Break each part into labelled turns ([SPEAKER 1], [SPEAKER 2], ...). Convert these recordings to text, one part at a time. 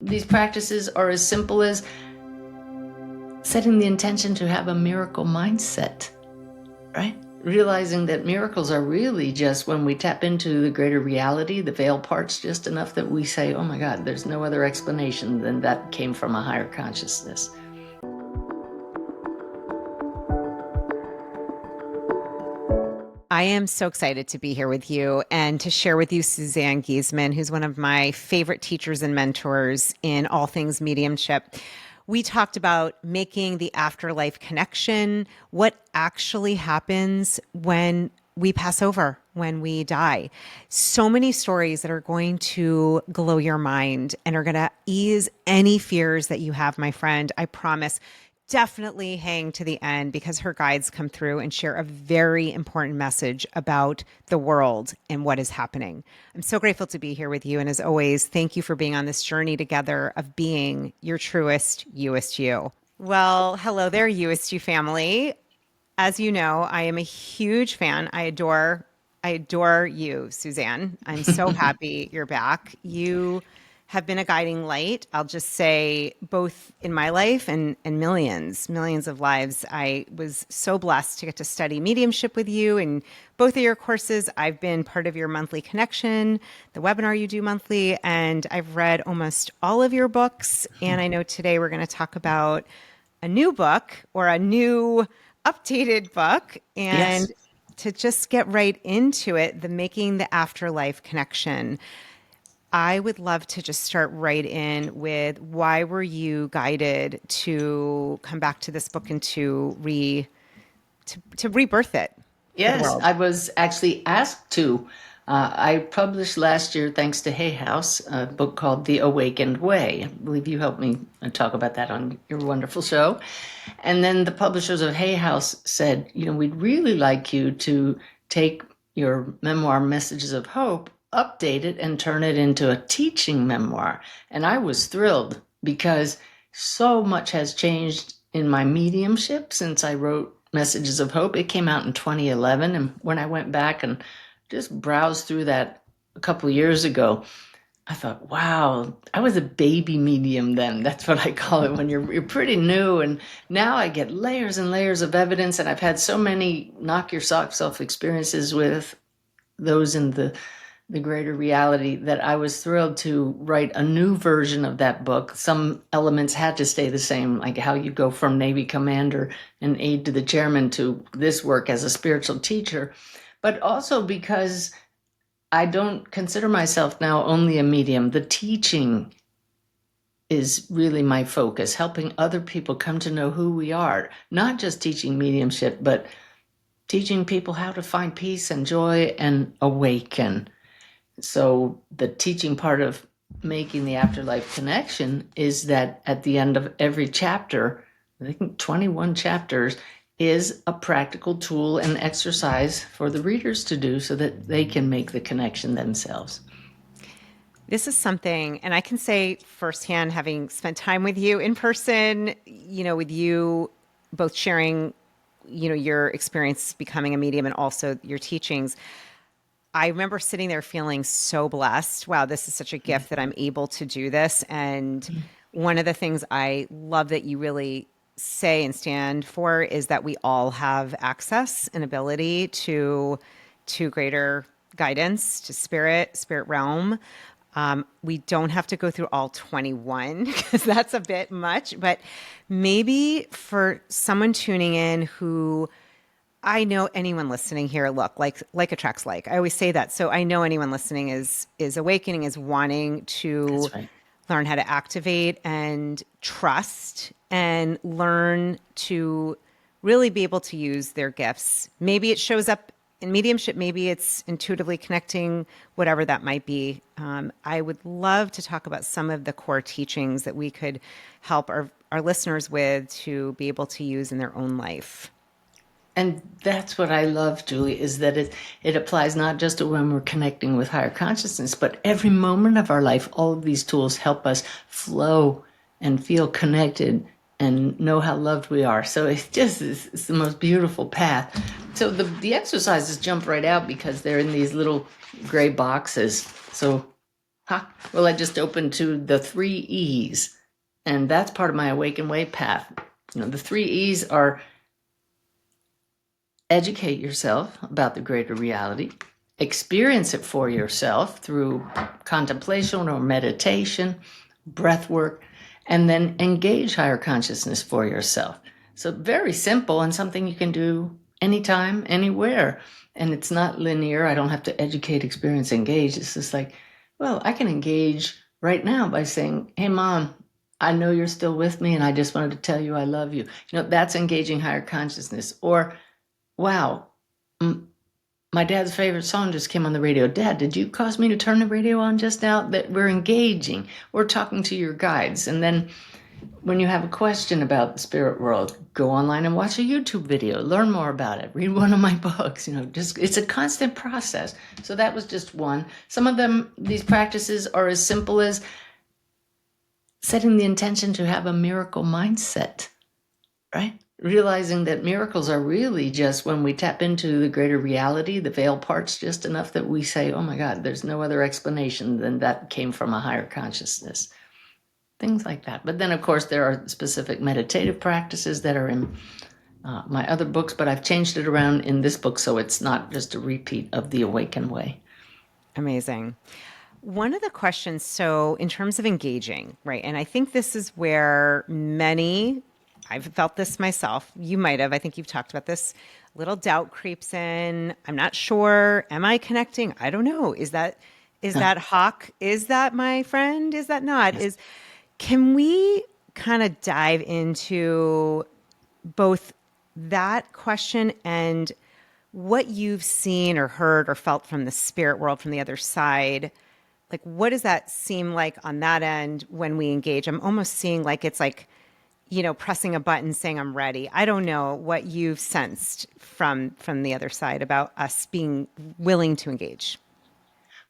[SPEAKER 1] These practices are as simple as setting the intention to have a miracle mindset, right? Realizing that miracles are really just when we tap into the greater reality, the veil parts just enough that we say, oh my God, there's no other explanation than that came from a higher consciousness.
[SPEAKER 2] I am so excited to be here with you and to share with you Suzanne Giesemann, who's one of my favorite teachers and mentors in all things mediumship. We talked about making the afterlife connection, what actually happens when we pass over, when we die. So many stories that are going to glow your mind and are going to ease any fears that you have, my friend. I promise. Definitely hang to the end because her guides come through and share a very important message about the world and what is happening. I'm so grateful to be here with you. And as always, thank you for being on this journey together of being your truest, you-est you. Well, hello there, you-est you family. As you know, I am a huge fan. I adore you, Suzanne. I'm so happy you're back. You have been a guiding light. I'll just say both in my life and millions of lives. I was so blessed to get to study mediumship with you in both of your courses. I've been part of your monthly connection, the webinar you do monthly, and I've read almost all of your books. And I know today we're going to talk about a new book or a new updated book. And
[SPEAKER 1] Yes.
[SPEAKER 2] to just get right into it, the making the afterlife connection. I would love to just start right in with why were you guided to come back to this book and to rebirth it for the
[SPEAKER 1] Yes,
[SPEAKER 2] world?
[SPEAKER 1] I was actually asked to. I published last year, thanks to Hay House, a book called The Awakened Way. I believe you helped me talk about that on your wonderful show. And then the publishers of Hay House said, we'd really like you to take your memoir, Messages of Hope, update it, and turn it into a teaching memoir. And I was thrilled because so much has changed in my mediumship since I wrote Messages of Hope. It came out in 2011. And when I went back and just browsed through that a couple of years ago, I thought, wow, I was a baby medium then. That's what I call it when you're pretty new. And now I get layers and layers of evidence. And I've had so many knock your socks off experiences with those in the greater reality that I was thrilled to write a new version of that book. Some elements had to stay the same, like how you go from Navy commander and aide to the chairman to this work as a spiritual teacher, but also because I don't consider myself now only a medium. The teaching is really my focus, helping other people come to know who we are, not just teaching mediumship, but teaching people how to find peace and joy and awaken. So the teaching part of making the afterlife connection is that at the end of every chapter, I think 21 chapters, is a practical tool and exercise for the readers to do so that they can make the connection themselves.
[SPEAKER 2] This is something, and I can say firsthand, having spent time with you in person, with you both sharing, your experience becoming a medium and also your teachings. I remember sitting there feeling so blessed. Wow, this is such a gift that I'm able to do this. And one of the things I love that you really say and stand for is that we all have access and ability to greater guidance, to spirit realm. We don't have to go through all 21 because that's a bit much, but maybe for someone tuning in who I know anyone listening here, look, like attracts like. I always say that. So I know anyone listening is awakening, is wanting to
[SPEAKER 1] That's right.
[SPEAKER 2] learn how to activate and trust and learn to really be able to use their gifts. Maybe it shows up in mediumship, maybe it's intuitively connecting, whatever that might be. I would love to talk about some of the core teachings that we could help our listeners with to be able to use in their own life.
[SPEAKER 1] And that's what I love, Julie, is that it applies not just to when we're connecting with higher consciousness, but every moment of our life. All of these tools help us flow and feel connected and know how loved we are. So it's the most beautiful path. So the exercises jump right out because they're in these little gray boxes. So Ha. Well, I just opened to the 3 E's, and that's part of my Awaken Way path. The 3 E's are educate yourself about the greater reality, experience it for yourself through contemplation or meditation, breath work, and then engage higher consciousness for yourself. So, very simple and something you can do anytime, anywhere. And it's not linear. I don't have to educate, experience, engage. It's just like, well, I can engage right now by saying, hey, Mom, I know you're still with me, and I just wanted to tell you I love you. That's engaging higher consciousness. Or, wow, my dad's favorite song just came on the radio. Dad, did you cause me to turn the radio on just now? That we're engaging. We're talking to your guides. And then when you have a question about the spirit world, go online and watch a YouTube video. Learn more about it. Read one of my books. Just it's a constant process. So that was just one. Some of them, these practices are as simple as setting the intention to have a miracle mindset, right? Realizing that miracles are really just when we tap into the greater reality, the veil parts just enough that we say, oh my God, there's no other explanation than that came from a higher consciousness. Things like that. But then, of course, there are specific meditative practices that are in my other books, but I've changed it around in this book so it's not just a repeat of the Awaken Way.
[SPEAKER 2] Amazing. One of the questions, so in terms of engaging, right? And I think this is where I've felt this myself. You might have. I think you've talked about this. Little doubt creeps in. I'm not sure. Am I connecting? I don't know. Is that Hawk? Is that my friend? Is that not?
[SPEAKER 1] Yes.
[SPEAKER 2] Can we kind of dive into both that question and what you've seen or heard or felt from the spirit world from the other side? Like, what does that seem like on that end when we engage? I'm almost seeing like it's like, pressing a button saying I'm ready. I don't know what you've sensed from the other side about us being willing to engage.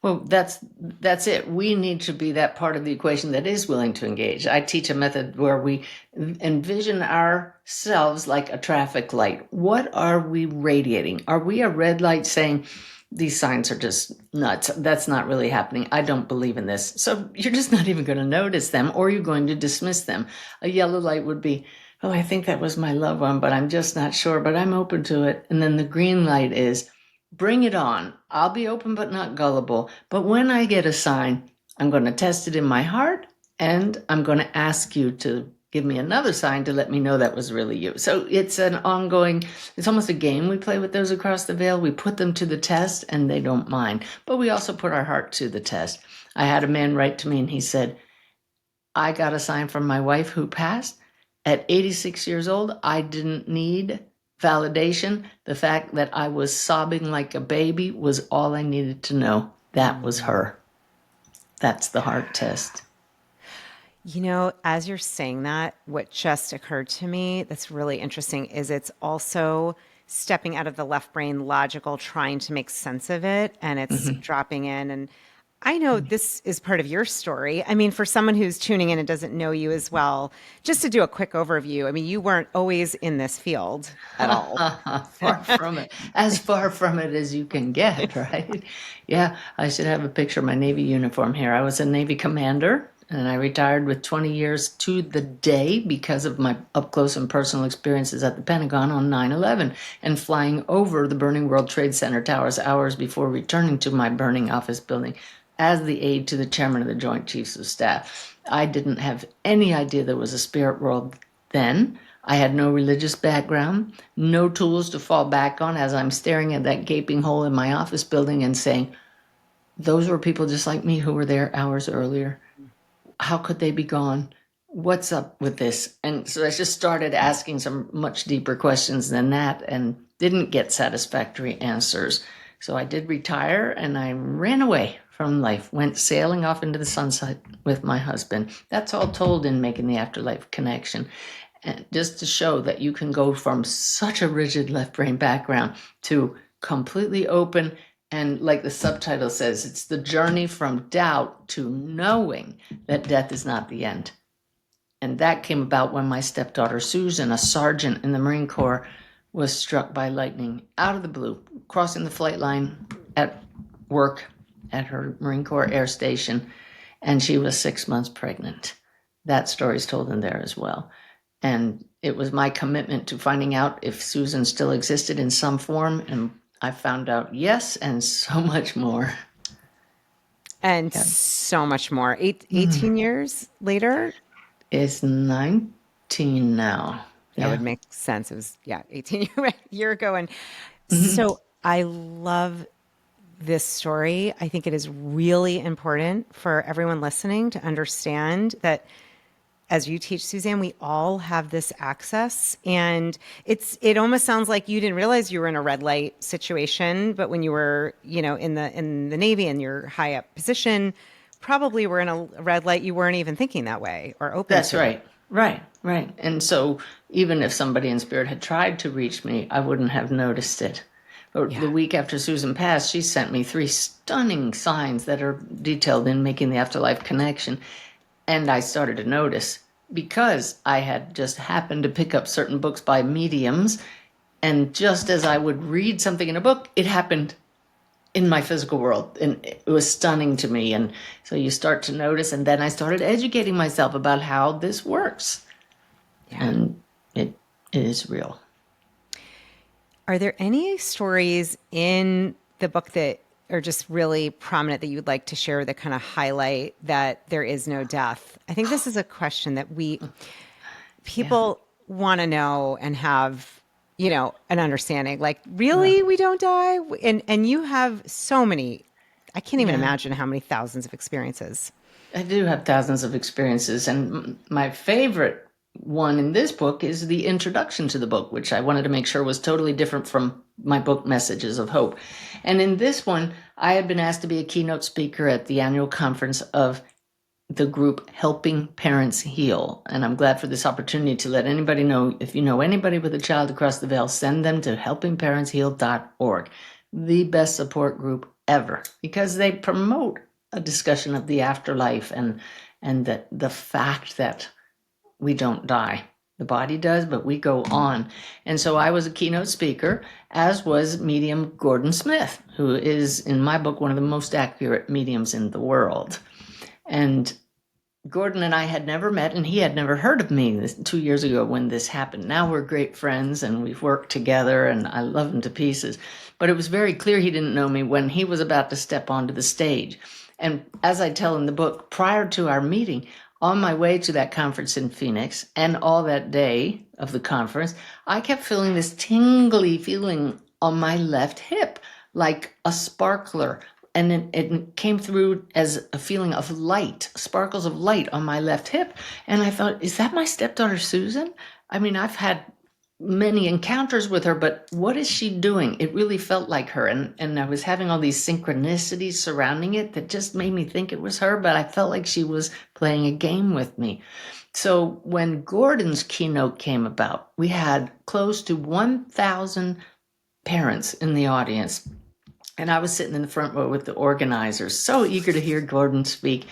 [SPEAKER 1] Well, that's it. We need to be that part of the equation that is willing to engage. I teach a method where we envision ourselves like a traffic light. What are we radiating? Are we a red light saying, these signs are just nuts? That's not really happening. I don't believe in this. So you're just not even going to notice them, or you're going to dismiss them. A yellow light would be, oh, I think that was my loved one, but I'm just not sure, but I'm open to it. And then the green light is, bring it on. I'll be open but not gullible. But when I get a sign, I'm going to test it in my heart, and I'm going to ask you to give me another sign to let me know that was really you. So it's an ongoing, it's almost a game we play with those across the veil. We put them to the test and they don't mind. But we also put our heart to the test. I had a man write to me and he said, I got a sign from my wife who passed. At 86 years old, I didn't need validation. The fact that I was sobbing like a baby was all I needed to know. That was her. That's the heart test.
[SPEAKER 2] As you're saying that, what just occurred to me that's really interesting is it's also stepping out of the left brain logical, trying to make sense of it, and it's dropping in. And I know this is part of your story. I mean, for someone who's tuning in and doesn't know you as well, just to do a quick overview, I mean, you weren't always in this field at all.
[SPEAKER 1] Far from it. As far from it as you can get, right? Yeah, I should have a picture of my Navy uniform here. I was a Navy commander, and I retired with 20 years to the day because of my up close and personal experiences at the Pentagon on 9/11 and flying over the burning World Trade Center towers hours before returning to my burning office building as the aide to the chairman of the Joint Chiefs of Staff. I didn't have any idea there was a spirit world then. I had no religious background, no tools to fall back on as I'm staring at that gaping hole in my office building and saying, those were people just like me who were there hours earlier. How could they be gone? What's up with this? And so I just started asking some much deeper questions than that and didn't get satisfactory answers. So I did retire and I ran away from life, went sailing off into the sunset with my husband. That's all told in Making the Afterlife Connection. And just to show that you can go from such a rigid left brain background to completely open. And like the subtitle says, it's the journey from doubt to knowing that death is not the end. And that came about when my stepdaughter, Susan, a sergeant in the Marine Corps, was struck by lightning out of the blue, crossing the flight line at work at her Marine Corps air station. and she was 6 months pregnant. That story's told in there as well. And it was my commitment to finding out if Susan still existed in some form, and I found out yes, and so much more.
[SPEAKER 2] And
[SPEAKER 1] Yeah.
[SPEAKER 2] so much more. 18 years later,
[SPEAKER 1] It's 19 now.
[SPEAKER 2] that
[SPEAKER 1] Yeah.
[SPEAKER 2] would make sense. It was, yeah, 18 year ago. And so I love this story. I think it is really important for everyone listening to understand that as you teach, Suzanne, we all have this access. And it almost sounds like you didn't realize you were in a red light situation, but when you were, in the Navy and your high up position, probably were in a red light, you weren't even thinking that way or open
[SPEAKER 1] That's
[SPEAKER 2] to it.
[SPEAKER 1] right. Right. Right. And so even if somebody in spirit had tried to reach me, I wouldn't have noticed it. But
[SPEAKER 2] Yeah.
[SPEAKER 1] the week after Susan passed, she sent me 3 stunning signs that are detailed in making the afterlife connection. And I started to notice because I had just happened to pick up certain books by mediums. And just as I would read something in a book, it happened in my physical world, and it was stunning to me. And so you start to notice, and then I started educating myself about how this works,
[SPEAKER 2] Yeah.
[SPEAKER 1] and it is real.
[SPEAKER 2] Are there any stories in the book that are just really prominent that you'd like to share that kind of highlight that there is no death? I think this is a question that
[SPEAKER 1] Yeah.
[SPEAKER 2] people want to know and have, an understanding. Like,
[SPEAKER 1] Well,
[SPEAKER 2] really, we don't die? And you have so many, I can't even
[SPEAKER 1] yeah.
[SPEAKER 2] imagine how many thousands of experiences.
[SPEAKER 1] I do have thousands of experiences, and my favorite one in this book is the introduction to the book, which I wanted to make sure was totally different from my book, Messages of Hope. And in this one, I had been asked to be a keynote speaker at the annual conference of the group Helping Parents Heal. And I'm glad for this opportunity to let anybody know, if you know anybody with a child across the veil, send them to helpingparentsheal.org, the best support group ever, because they promote a discussion of the afterlife and the fact that we don't die. The body does, but we go on. And so I was a keynote speaker, as was medium Gordon Smith, who is, in my book, one of the most accurate mediums in the world. And Gordon and I had never met, and he had never heard of me 2 years ago when this happened. Now we're great friends, and we've worked together, and I love him to pieces. But it was very clear he didn't know me when he was about to step onto the stage. And as I tell in the book, prior to our meeting, on my way to that conference in Phoenix, and all that day of the conference, I kept feeling this tingly feeling on my left hip, like a sparkler, and it came through as a feeling of light, sparkles of light on my left hip. And I thought, is that my stepdaughter, Susan? I mean, I've had many encounters with her, but what is she doing? It really felt like her. And I was having all these synchronicities surrounding it that just made me think it was her, but I felt like she was playing a game with me. So when Gordon's keynote came about, we had close to 1,000 parents in the audience. And I was sitting in the front row with the organizers, so eager to hear Gordon speak.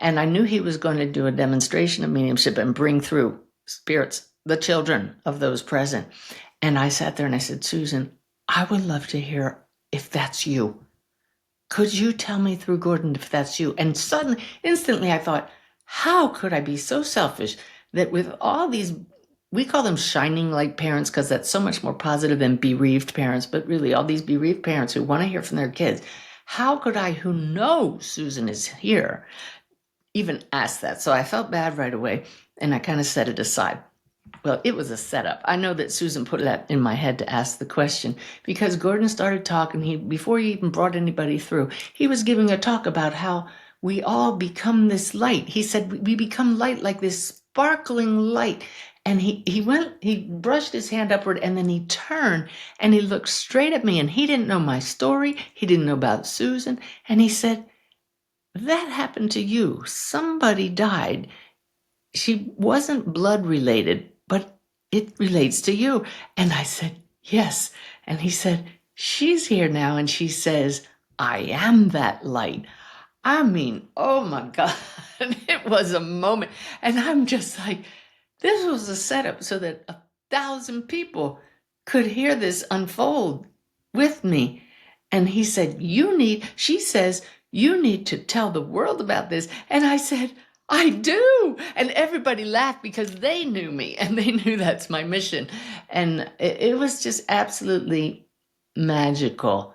[SPEAKER 1] And I knew he was going to do a demonstration of mediumship and bring through spirits, the children of those present. And I sat there and I said, Susan, I would love to hear if that's you. Could you tell me through Gordon if that's you? And suddenly, instantly, I thought, how could I be so selfish that with all these, we call them shining light parents because that's so much more positive than bereaved parents, but really all these bereaved parents who want to hear from their kids, how could I, who know Susan is here, even ask that? So I felt bad right away, and I kind of set it aside. Well, it was a setup. I know that Susan put that in my head to ask the question because Gordon started talking. Before he even brought anybody through, he was giving a talk about how we all become this light. He said we become light, like this sparkling light. And he brushed his hand upward, and then he turned and he looked straight at me, and he didn't know my story. He didn't know about Susan. And he said, that happened to you. Somebody died. She wasn't blood related, but it relates to you. And I said, yes. And he said, she's here now. And she says, I am that light. I mean, oh my God, it was a moment. And I'm just like, this was a setup so that 1,000 people could hear this unfold with me. And he said, she says, you need to tell the world about this. And I said, I do. And everybody laughed because they knew me and they knew that's my mission. And it was just absolutely magical,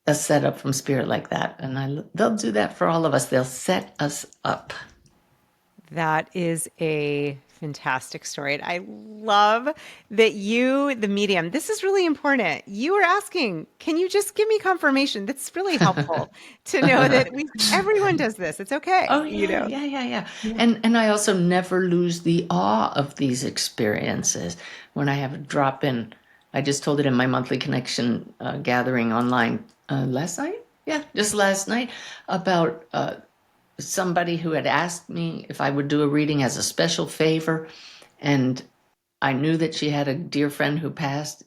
[SPEAKER 1] a setup from spirit like that. And they'll do that for all of us. They'll set us up.
[SPEAKER 2] That is a fantastic story. And I love that you, the medium, this is really important. You were asking, can you just give me confirmation? That's really helpful to know that everyone does this. It's okay,
[SPEAKER 1] Oh
[SPEAKER 2] you
[SPEAKER 1] yeah,
[SPEAKER 2] know?
[SPEAKER 1] yeah. And I also never lose the awe of these experiences. When I have a drop in, I just told it in my monthly connection gathering online last night. Yeah, just last night, about somebody who had asked me if I would do a reading as a special favor, and I knew that she had a dear friend who passed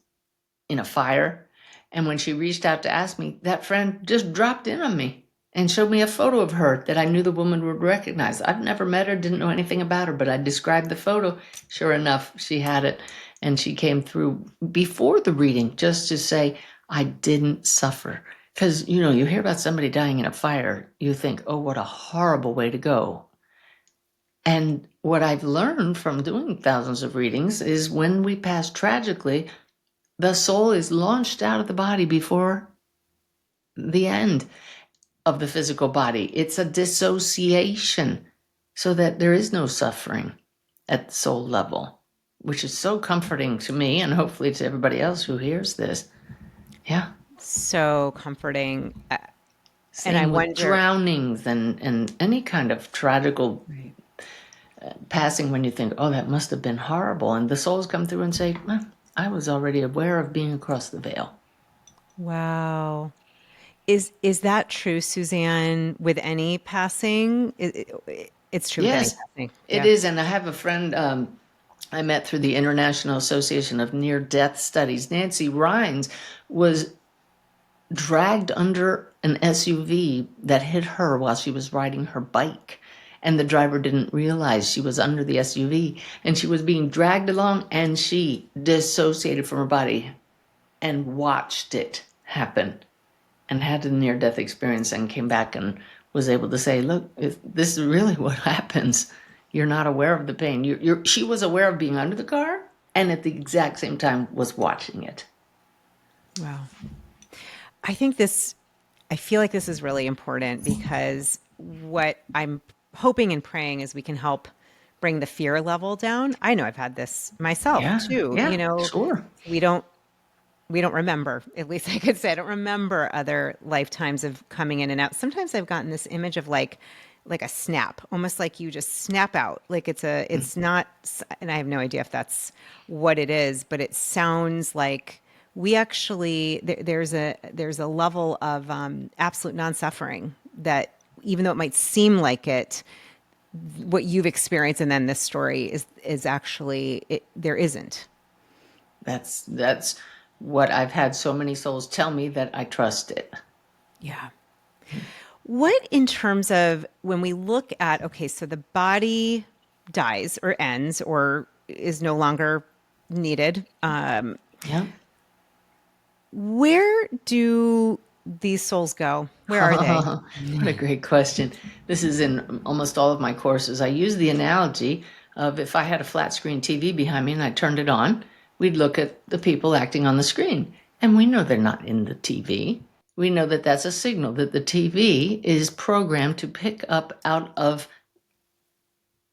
[SPEAKER 1] in a fire. And when she reached out to ask me, that friend just dropped in on me and showed me a photo of her that I knew the woman would recognize. I've never met her, didn't know anything about her, but I described the photo. Sure enough, she had it. And she came through before the reading just to say, I didn't suffer. Because, you hear about somebody dying in a fire, you think, oh, what a horrible way to go. And what I've learned from doing thousands of readings is when we pass tragically, the soul is launched out of the body before the end of the physical body. It's a dissociation so that there is no suffering at the soul level, which is so comforting to me and hopefully to everybody else who hears this. Yeah.
[SPEAKER 2] So comforting. And I
[SPEAKER 1] Same with
[SPEAKER 2] wonder,
[SPEAKER 1] drownings and any kind of tragical passing when you think, oh, that must have been horrible. And the souls come through and say, well, I was already aware of being across the veil.
[SPEAKER 2] wow. Is that true, Suzanne, with any passing? It's true with any
[SPEAKER 1] Yes,
[SPEAKER 2] passing.
[SPEAKER 1] it
[SPEAKER 2] Yeah.
[SPEAKER 1] is. And I have a friend I met through the International Association of Near Death Studies. Nancy Rhines was dragged under an SUV that hit her while she was riding her bike. And the driver didn't realize she was under the SUV. And she was being dragged along, and she dissociated from her body and watched it happen and had a near death experience and came back and was able to say, look, this is really what happens. You're not aware of the pain. She was aware of being under the car and at the exact same time was watching it.
[SPEAKER 2] Wow. I feel like this is really important because what I'm hoping and praying is we can help bring the fear level down. I know I've had this myself
[SPEAKER 1] Yeah,
[SPEAKER 2] too.
[SPEAKER 1] yeah, sure.
[SPEAKER 2] We don't we don't remember, at least I could say, I don't remember other lifetimes of coming in and out. Sometimes I've gotten this image of like a snap, almost like you just snap out. Like it's not, and I have no idea if that's what it is, but it sounds like we actually, there's a level of absolute non-suffering that even though it might seem like it, what you've experienced and then this story is actually, there isn't.
[SPEAKER 1] That's what I've had so many souls tell me, that I trust it.
[SPEAKER 2] Yeah. What, in terms of when we look at, okay, so the body dies or ends or is no longer needed,
[SPEAKER 1] Yeah.
[SPEAKER 2] where do these souls go? Where are they?
[SPEAKER 1] What a great question. This is in almost all of my courses. I use the analogy of, if I had a flat screen TV behind me and I turned it on, we'd look at the people acting on the screen. And we know they're not in the TV. We know that that's a signal that the TV is programmed to pick up out of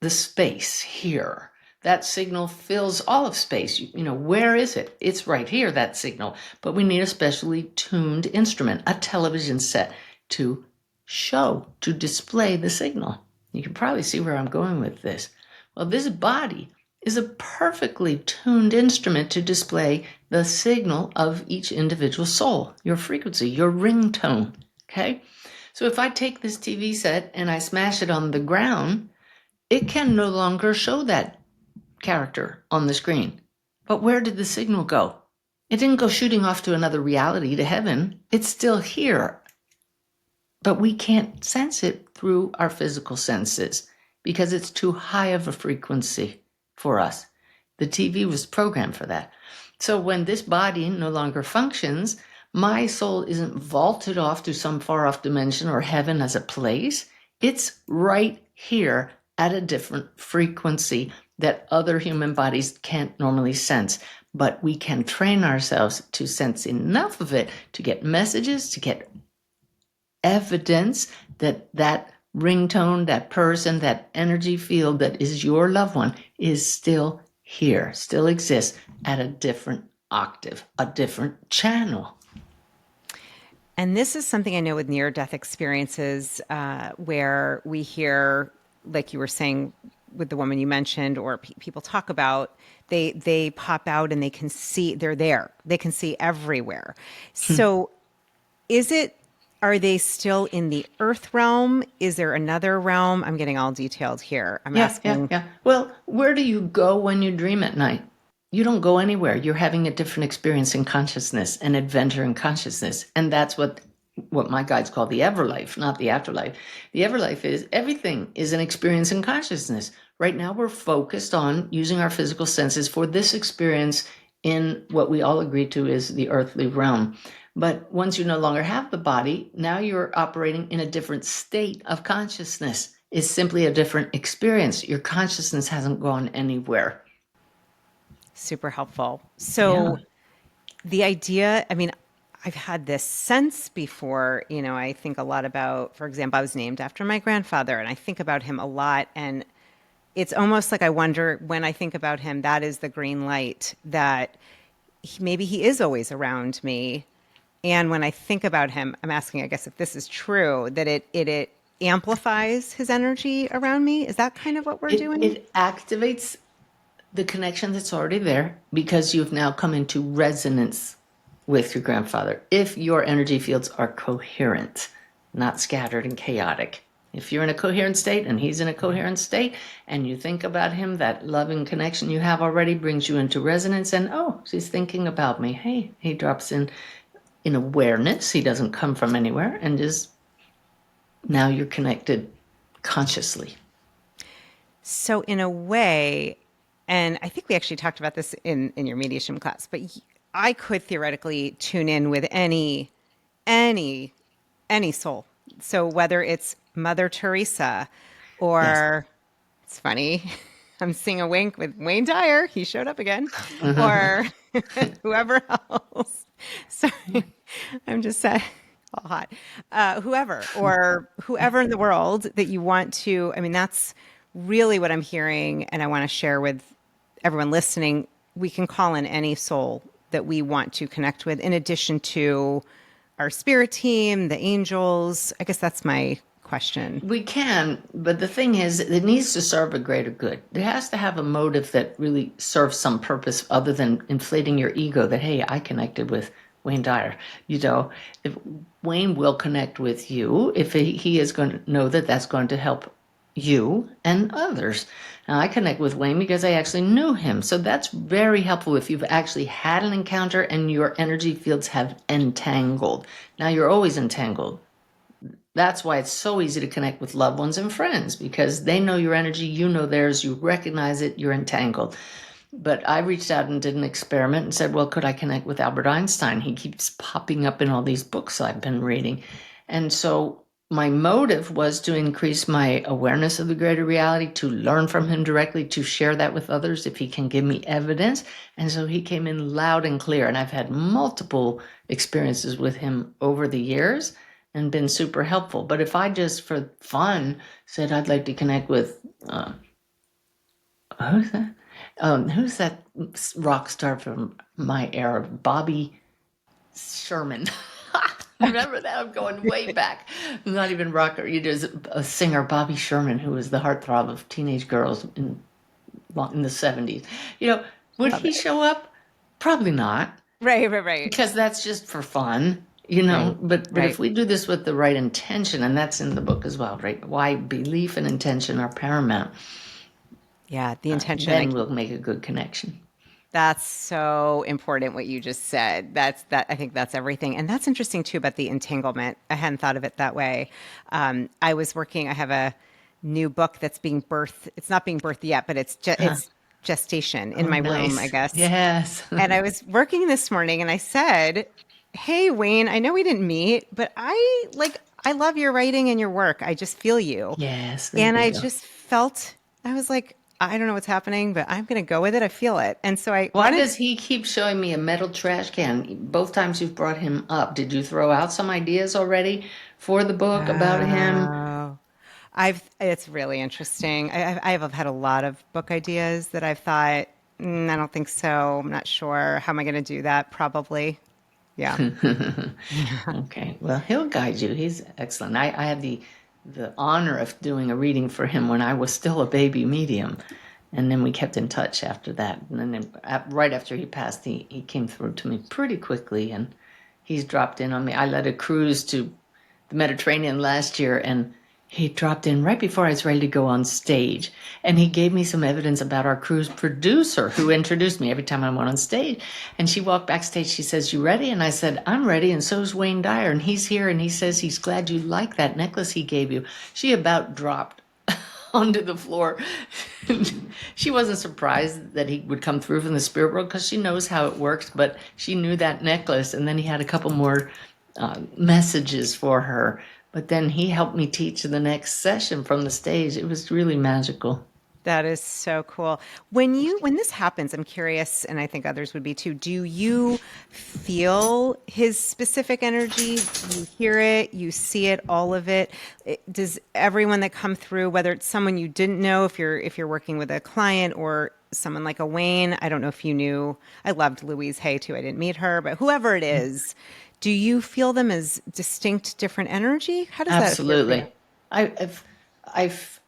[SPEAKER 1] the space here. That signal fills all of space. Where is it? It's right here, that signal. But we need a specially tuned instrument, a television set, to to display the signal. You can probably see where I'm going with this. Well, this body is a perfectly tuned instrument to display the signal of each individual soul, your frequency, your ringtone. Okay? So if I take this TV set and I smash it on the ground, it can no longer show that character on the screen. But where did the signal go? It didn't go shooting off to another reality, to heaven. It's still here. But we can't sense it through our physical senses because it's too high of a frequency for us. The TV was programmed for that. So when this body no longer functions, My soul isn't vaulted off to some far off dimension or heaven as a place. It's right here at a different frequency that other human bodies can't normally sense. But we can train ourselves to sense enough of it to get messages, to get evidence that that ringtone, that person, that energy field that is your loved one is still here, still exists at a different octave, a different channel.
[SPEAKER 2] And this is something I know with near-death experiences, where we hear, like you were saying with the woman you mentioned, or people talk about, they pop out and they can see, they're there. They can see everywhere. So is it, are they still in the earth realm? Is there another realm? I'm getting all detailed here. I'm
[SPEAKER 1] Yeah, yeah,
[SPEAKER 2] asking.
[SPEAKER 1] yeah. Well, where do you go when you dream at night? You don't go anywhere. You're having a different experience in consciousness, an adventure in consciousness. And that's what my guides call the everlife, not the afterlife. The everlife is everything is an experience in consciousness. Right now we're focused on using our physical senses for this experience in what we all agree to is the earthly realm. But once you no longer have the body, now you're operating in a different state of consciousness. It's simply a different experience. Your consciousness hasn't gone anywhere.
[SPEAKER 2] Super helpful.
[SPEAKER 1] Yeah.
[SPEAKER 2] So the idea, I mean, I've had this sense before, I think a lot about, for example, I was named after my grandfather and I think about him a lot. And it's almost like I wonder when I think about him, that is the green light that maybe he is always around me. And when I think about him, I'm asking, I guess, if this is true, that it amplifies his energy around me. Is that kind of what we're
[SPEAKER 1] It,
[SPEAKER 2] doing?
[SPEAKER 1] it activates the connection that's already there because you've now come into resonance with your grandfather. If your energy fields are coherent, not scattered and chaotic. If you're in a coherent state and he's in a coherent state and you think about him, that loving connection you have already brings you into resonance and oh, she's thinking about me. Hey, he drops in awareness. He doesn't come from anywhere and just now you're connected consciously.
[SPEAKER 2] So in a way, and I think we actually talked about this in your mediation class, but I could theoretically tune in with any any soul. So whether it's Mother Teresa
[SPEAKER 1] Yes.
[SPEAKER 2] or it's funny, I'm seeing a wink with Wayne Dyer. He showed up again, or whoever else. Sorry, I'm just all hot. Whoever or whoever in the world that you want to. I mean, that's really what I'm hearing, and I want to share with everyone listening. We can call in any soul that we want to connect with, in addition to our spirit team, the angels. I guess that's my question.
[SPEAKER 1] We can, but the thing is, it needs to serve a greater good. It has to have a motive that really serves some purpose other than inflating your ego that, hey, I connected with Wayne Dyer. If Wayne will connect with you, if he is going to know that that's going to help you and others. Now, I connect with Wayne because I actually knew him. So that's very helpful if you've actually had an encounter and your energy fields have entangled. Now, you're always entangled. That's why it's so easy to connect with loved ones and friends because they know your energy, you know theirs, you recognize it, you're entangled. But I reached out and did an experiment and said, well, could I connect with Albert Einstein? He keeps popping up in all these books I've been reading. And so my motive was to increase my awareness of the greater reality, to learn from him directly, to share that with others if he can give me evidence. And so he came in loud and clear. And I've had multiple experiences with him over the years and been super helpful. But if I just for fun said I'd like to connect with who's that? Who's that rock star from my era? Bobby Sherman. Remember that? I'm going way back. Not even rocker. There's a singer, Bobby Sherman, who was the heartthrob of teenage girls in the 70s. Would
[SPEAKER 2] Love
[SPEAKER 1] he
[SPEAKER 2] it.
[SPEAKER 1] show up? Probably not,
[SPEAKER 2] Right, right, right,
[SPEAKER 1] because that's just for fun.
[SPEAKER 2] right,
[SPEAKER 1] But if
[SPEAKER 2] right.
[SPEAKER 1] we do this with the right intention, and that's in the book as well, right? Why belief and intention are paramount,
[SPEAKER 2] Yeah, the intention.
[SPEAKER 1] then we'll make a good connection.
[SPEAKER 2] That's so important what you just said. That I think that's everything. And that's interesting too about the entanglement. I hadn't thought of it that way. I was working, I have a new book that's being birthed. It's not being birthed yet, but it's gestation in
[SPEAKER 1] Oh,
[SPEAKER 2] my room, I
[SPEAKER 1] nice.
[SPEAKER 2] guess.
[SPEAKER 1] Yes.
[SPEAKER 2] And I was working this morning and I said, Hey, Wayne, I know we didn't meet, but I love your writing and your work. I just feel you.
[SPEAKER 1] Yes, there
[SPEAKER 2] And
[SPEAKER 1] you
[SPEAKER 2] I
[SPEAKER 1] go.
[SPEAKER 2] just felt, I was like, I don't know what's happening, but I'm going to go with it. I feel it. And so I
[SPEAKER 1] Why
[SPEAKER 2] wanted
[SPEAKER 1] does he keep showing me a metal trash can? Both times you've brought him up, did you throw out some ideas already for the book about him?
[SPEAKER 2] Oh, it's really interesting. I've had a lot of book ideas that I've thought, I don't think so. I'm not sure. How am I going to do that? Probably. Yeah.
[SPEAKER 1] Okay, well, he'll guide you. He's excellent. I had the honor of doing a reading for him when I was still a baby medium, and then we kept in touch after that. And then right after he passed, he came through to me pretty quickly, and he's dropped in on me. I led a cruise to the Mediterranean last year, and he dropped in right before I was ready to go on stage. And he gave me some evidence about our cruise producer who introduced me every time I went on stage. And she walked backstage. She says, "You ready?" And I said, "I'm ready." And so's Wayne Dyer. And he's here. And he says he's glad you like that necklace he gave you. She about dropped onto the floor. She wasn't surprised that he would come through from the spirit world because she knows how it works, but she knew that necklace. And then he had a couple more messages for her. But then he helped me teach the next session from the stage. It was really magical.
[SPEAKER 2] That is so cool. When this happens, I'm curious, and I think others would be too. Do you feel his specific energy? You hear it, you see it, all of it. Does everyone that come through, whether it's someone you didn't know, if you're working with a client or someone like a Wayne, I don't know if you knew. I loved Louise Hay too. I didn't meet her, but whoever it is, do you feel them as distinct, different energy? How does that appear for you?
[SPEAKER 1] Absolutely.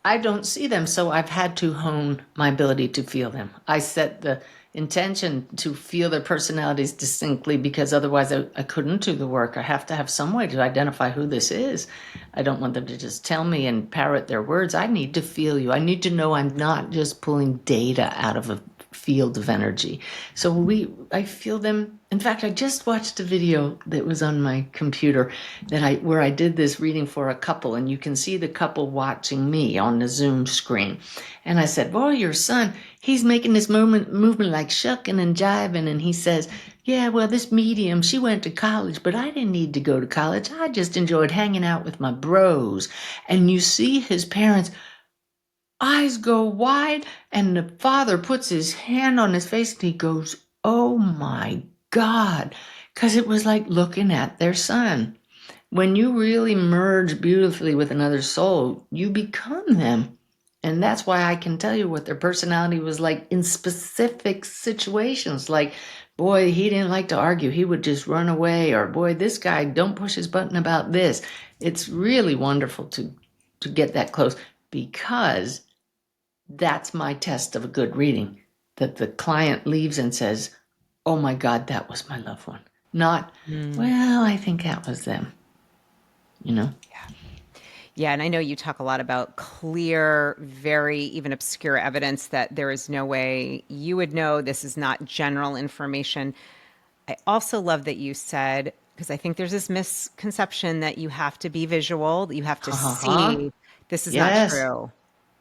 [SPEAKER 1] I don't see them, so I've had to hone my ability to feel them. I set the intention to feel their personalities distinctly because otherwise I couldn't do the work. I have to have some way to identify who this is. I don't want them to just tell me and parrot their words. I need to feel you. I need to know I'm not just pulling data out of a field of energy. So I feel them. In fact, I just watched a video that was on my computer where I did this reading for a couple, and you can see the couple watching me on the Zoom screen. And I said, "Boy, your son, he's making this movement like shucking and jiving." And he says, "Yeah, well, this medium, she went to college, but I didn't need to go to college. I just enjoyed hanging out with my bros." And you see his parents eyes go wide, and the father puts his hand on his face and he goes, "Oh my God." Because it was like looking at their son. When you really merge beautifully with another soul, you become them. And that's why I can tell you what their personality was like in specific situations. Like, boy, he didn't like to argue. He would just run away. Or, boy, this guy, don't push his button about this. It's really wonderful to get that close because that's my test of a good reading, that the client leaves and says, "Oh my God, that was my loved one." Not, "Well, I think that was them," you know?
[SPEAKER 2] Yeah, and I know you talk a lot about clear, very even obscure evidence that there is no way you would know. This is not general information. I also love that you said, because I think there's this misconception that you have to be visual, that you have to
[SPEAKER 1] Ha ha ha.
[SPEAKER 2] see. This is not
[SPEAKER 1] Yes,
[SPEAKER 2] true.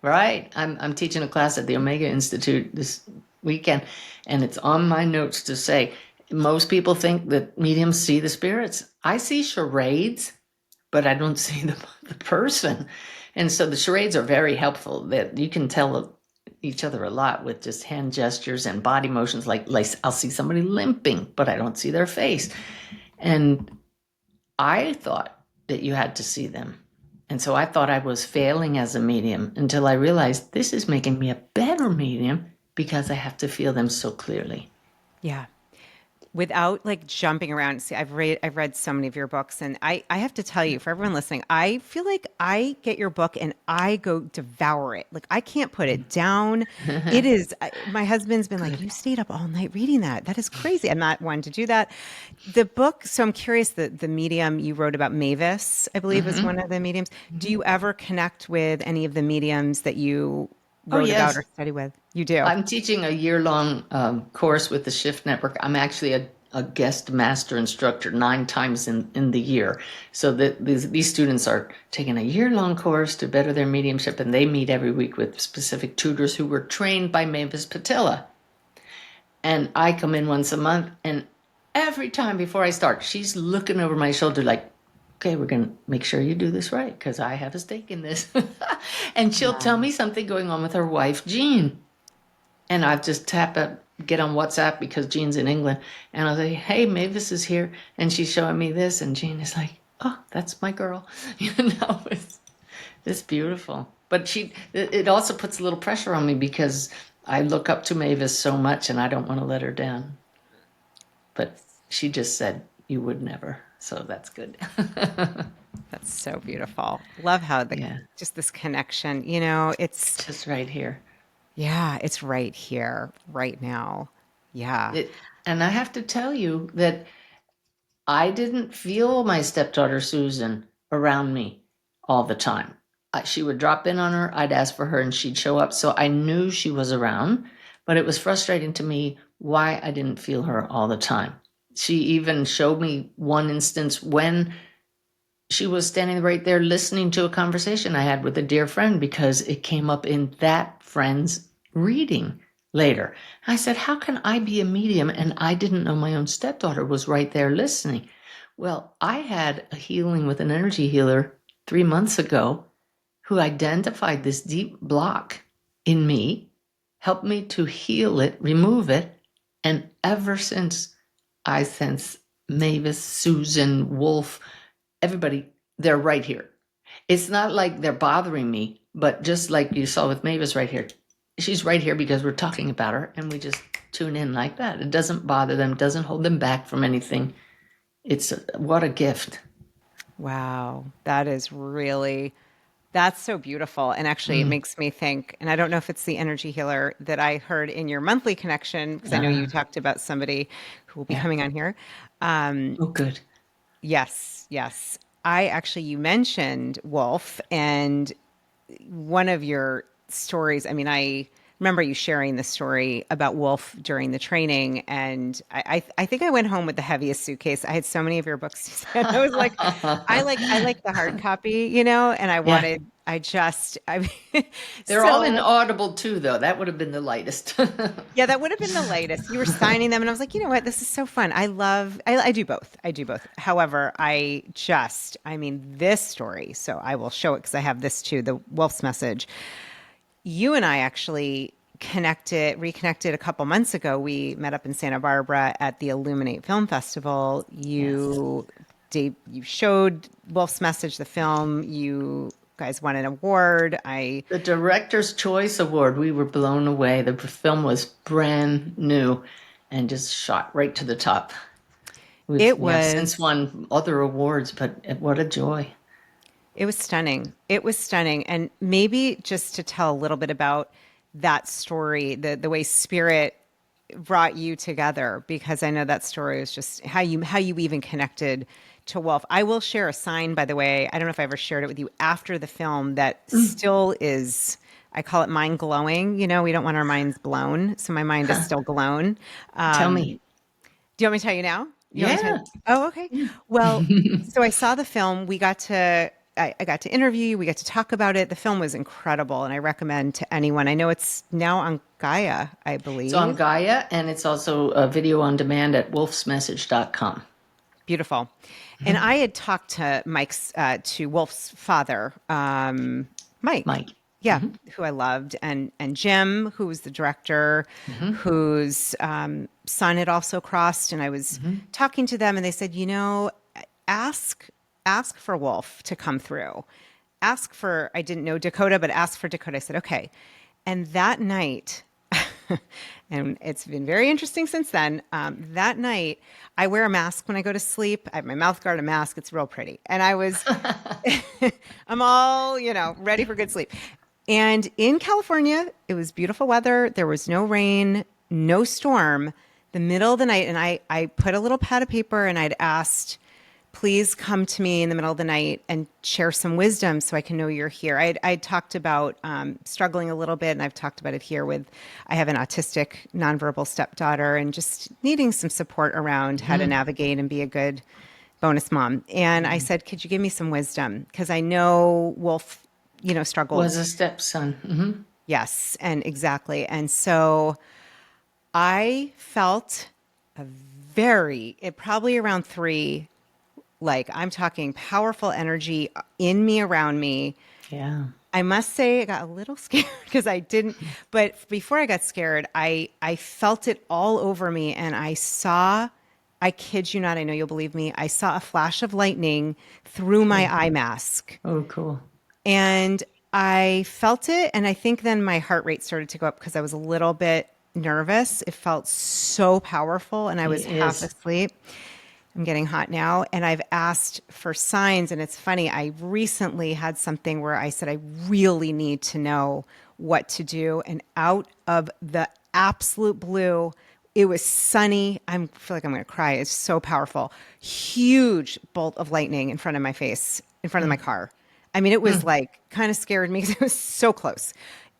[SPEAKER 1] right. I'm teaching a class at the Omega Institute this weekend, and it's on my notes to say most people think that mediums see the spirits. I see charades, but I don't see the person. And so the charades are very helpful, that you can tell each other a lot with just hand gestures and body motions. Like I'll see somebody limping, but I don't see their face. And I thought that you had to see them. And so I thought I was failing as a medium until I realized this is making me a better medium because I have to feel them so clearly.
[SPEAKER 2] Yeah. Without like jumping around. See, I've read so many of your books, and I have to tell you, for everyone listening, I feel like I get your book and I go devour it. Like I can't put it down. It is my husband's been like,
[SPEAKER 1] Good.
[SPEAKER 2] "You stayed up all night reading that. That is crazy." I'm not one to do that. The book, so I'm curious, the medium you wrote about, Mavis, I believe, is one of the mediums. Do you ever connect with any of the mediums that you
[SPEAKER 1] Oh,
[SPEAKER 2] wrote about
[SPEAKER 1] yes.
[SPEAKER 2] or study with? You do.
[SPEAKER 1] I'm teaching a year-long course with the Shift Network. I'm actually a guest master instructor 9 times in the year. So that these students are taking a year-long course to better their mediumship, and they meet every week with specific tutors who were trained by Mavis Patilla. And I come in once a month, and Every time before I start, she's looking over my shoulder like, okay, we're going to make sure you do this right because I have a stake in this. And she'll tell
[SPEAKER 2] Wow.
[SPEAKER 1] me something going on with her wife, Jean. And I just get on WhatsApp because Jean's in England. And I'll say, hey, Mavis is here. And she's showing me this. And Jean is like, oh, that's my girl. It's beautiful. But it also puts a little pressure on me because I look up to Mavis so much and I don't want to let her down. But she just said you would never. So that's good.
[SPEAKER 2] That's so beautiful. Love how
[SPEAKER 1] Yeah,
[SPEAKER 2] just this connection, you know, it's
[SPEAKER 1] just right here.
[SPEAKER 2] yeah, it's right here, right now. Yeah.
[SPEAKER 1] And I have to tell you that I didn't feel my stepdaughter Susan around me all the time. She would drop in on her, I'd ask for her, and she'd show up. So I knew she was around, but it was frustrating to me why I didn't feel her all the time. She even showed me one instance when she was standing right there listening to a conversation I had with a dear friend because it came up in that friend's reading later. I said, how can I be a medium and I didn't know my own stepdaughter was right there listening? Well, I had a healing with an energy healer 3 months ago who identified this deep block in me, helped me to heal it, remove it, and ever since I sense Mavis, Susan, Wolf, everybody, they're right here. It's not like they're bothering me, but just like you saw with Mavis right here, she's right here because we're talking about her and we just tune in like that. It doesn't bother them, doesn't hold them back from anything. What a gift.
[SPEAKER 2] Wow. That is really, that's so beautiful. And actually, it
[SPEAKER 1] Mm.
[SPEAKER 2] makes me think, and I don't know if it's the energy healer that I heard in your monthly connection, because I know you
[SPEAKER 1] Ah,
[SPEAKER 2] talked about somebody who will be
[SPEAKER 1] yeah.
[SPEAKER 2] coming on here.
[SPEAKER 1] Oh, good.
[SPEAKER 2] Yes, yes. I actually, you mentioned Wolf, and one of your stories, I mean, I remember you sharing the story about Wolf during the training, and I think I went home with the heaviest suitcase. I had so many of your books, Suzanne. I was like, I like the hard copy, you know, and
[SPEAKER 1] Yeah.
[SPEAKER 2] I mean,
[SPEAKER 1] They're all in
[SPEAKER 2] so
[SPEAKER 1] Audible too, though. That would have been the lightest.
[SPEAKER 2] yeah, that would have been the latest. You were signing them, and I was like, you know what? This is so fun. I do both. I do both. However, I mean, this story, so I will show it because I have this too, the Wolf's Message. You and I actually reconnected a couple months ago. We met up in Santa Barbara at the Illuminate Film Festival.
[SPEAKER 1] Yes.
[SPEAKER 2] You showed Wolf's Message, the film. You guys won an award.
[SPEAKER 1] The Director's Choice Award, we were blown away. The film was brand new and just shot right to the top.
[SPEAKER 2] It
[SPEAKER 1] We have since
[SPEAKER 2] was
[SPEAKER 1] won other awards, but what a joy.
[SPEAKER 2] It was stunning. It was stunning. And maybe just to tell a little bit about that story, the way spirit brought you together, because I know that story is just how you even connected to Wolf. I will share a sign, by the way. I don't know if I ever shared it with you after the film that still is, I call it mind glowing. You know, we don't want our minds blown. So my mind is still blown.
[SPEAKER 1] Tell
[SPEAKER 2] Um,
[SPEAKER 1] me.
[SPEAKER 2] do you want me to tell you now? You want me to tell
[SPEAKER 1] Yeah.
[SPEAKER 2] you? Oh, okay. Well, so I saw the film. I got to interview you. We got to talk about it. The film was incredible, and I recommend to anyone. I know it's now on Gaia, I
[SPEAKER 1] It's on
[SPEAKER 2] believe.
[SPEAKER 1] Gaia, and it's also a video on demand at wolfsmessage.com.
[SPEAKER 2] Beautiful. And I had talked to Wolf's father, Mike.
[SPEAKER 1] Mike.
[SPEAKER 2] Yeah, who I loved, and Jim, who was the director, whose son had also crossed. And I was talking to them, and they said, you know, ask ask for Wolf to come through. Ask for, I didn't know Dakota, but ask for Dakota. I said, okay. And that night, and it's been very interesting since then. That night, I wear a mask when I go to sleep. I have my mouth guard, a mask. It's real pretty. And I'm all, you know, ready for good sleep. And in California, it was beautiful weather. There was no rain, no storm. The middle of the night, and I put a little pad of paper and I'd asked, please come to me in the middle of the night and share some wisdom so I can know you're here. I'd talked about struggling a little bit, and I've talked about it here with, I have an autistic nonverbal stepdaughter and just needing some support around how to navigate and be a good bonus mom. And I said, could you give me some wisdom? Because I know Wolf, you know,
[SPEAKER 1] Was
[SPEAKER 2] struggled.
[SPEAKER 1] a stepson.
[SPEAKER 2] Yes, and exactly. And so I felt a probably around 3, like I'm talking powerful energy in me, around me.
[SPEAKER 1] Yeah.
[SPEAKER 2] I must say I got a little scared because I didn't, but before I got scared, I felt it all over me and I kid you not, I know you'll believe me, I saw a flash of lightning through my
[SPEAKER 1] Cool.
[SPEAKER 2] eye mask
[SPEAKER 1] Oh, cool.
[SPEAKER 2] and I felt it. And I think then my heart rate started to go up because I was a little bit nervous. It felt so powerful and I
[SPEAKER 1] He
[SPEAKER 2] was half
[SPEAKER 1] is.
[SPEAKER 2] asleep. I'm getting hot now. And I've asked for signs. And it's funny, I recently had something where I said, I really need to know what to do. And out of the absolute blue, it was sunny. I feel like I'm going to cry. It's so powerful. Huge bolt of lightning in front of my face, in front of my car. I mean, it was like kind of scared me because it was so close.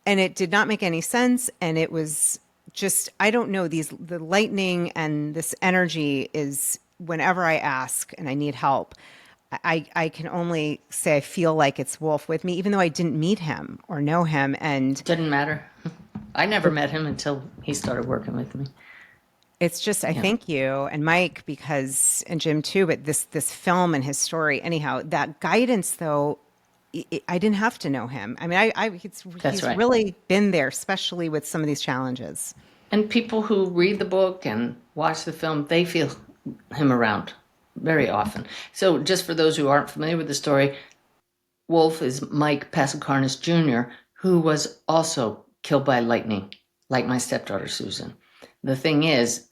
[SPEAKER 2] And it did not make any sense. And it was just, I don't know, the lightning and this energy is whenever I ask and I need help, I can only say I feel like it's Wolf with me, even though I didn't meet him or know him. And
[SPEAKER 1] Didn't matter. I never met him until he started working with me.
[SPEAKER 2] it's just, I
[SPEAKER 1] Yeah,
[SPEAKER 2] thank you and Mike because, and Jim too, but this film and his story, anyhow, that guidance though, I didn't have to know him. I mean,
[SPEAKER 1] that's
[SPEAKER 2] he's
[SPEAKER 1] right.
[SPEAKER 2] really been there, especially with some of these challenges.
[SPEAKER 1] And people who read the book and watch the film, they feel him around very often. So, just for those who aren't familiar with the story, Wolf is Mike Passacarnis Jr., who was also killed by lightning, like my stepdaughter Susan. The thing is,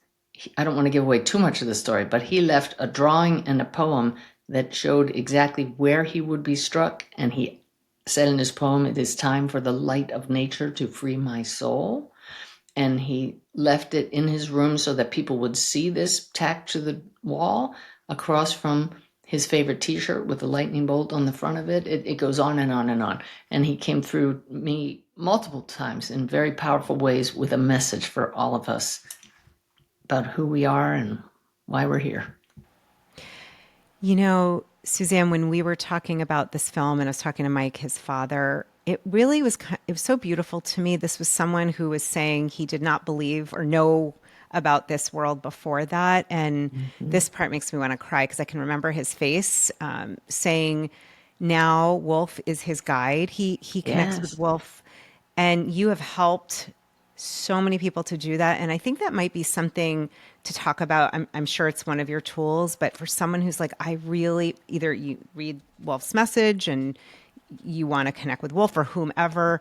[SPEAKER 1] I don't want to give away too much of the story, but he left a drawing and a poem that showed exactly where he would be struck. And he said in his poem, "It is time for the light of nature to free my soul." And he left it in his room so that people would see this tacked to the wall across from his favorite t-shirt with the lightning bolt on the front of it. It goes on and on and on. And he came through me multiple times in very powerful ways with a message for all of us about who we are and why we're here.
[SPEAKER 2] You know, Suzanne, when we were talking about this film and I was talking to Mike, his father, it really was, it was so beautiful to me. This was someone who was saying he did not believe or know about this world before that. And this part makes me want to cry because I can remember his face saying, now Wolf is his guide. He connects with
[SPEAKER 1] Yes.
[SPEAKER 2] Wolf, and you have helped so many people to do that. And I think that might be something to talk about. I'm sure it's one of your tools, but for someone who's like, I really, either you read Wolf's message and you want to connect with Wolf or whomever,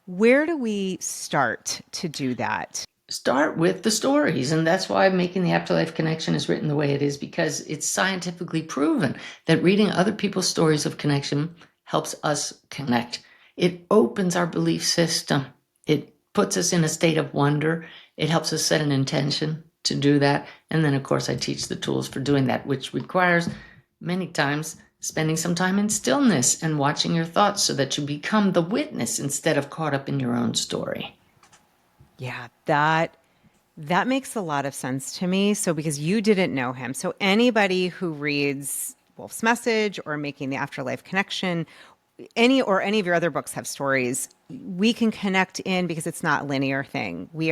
[SPEAKER 2] where do we start to do that?
[SPEAKER 1] Start with the stories. And that's why Making the Afterlife Connection is written the way it is, because it's scientifically proven that reading other people's stories of connection helps us connect. It opens our belief system. It puts us in a state of wonder. It helps us set an intention to do that. And then, of course, I teach the tools for doing that, which requires many times spending some time in stillness and watching your thoughts so that you become the witness instead of caught up in your own story.
[SPEAKER 2] Yeah, that makes a lot of sense to me. So because you didn't know him, so anybody who reads Wolf's Message or Making the Afterlife Connection, any of your other books have stories, we can connect in because it's not a linear thing. We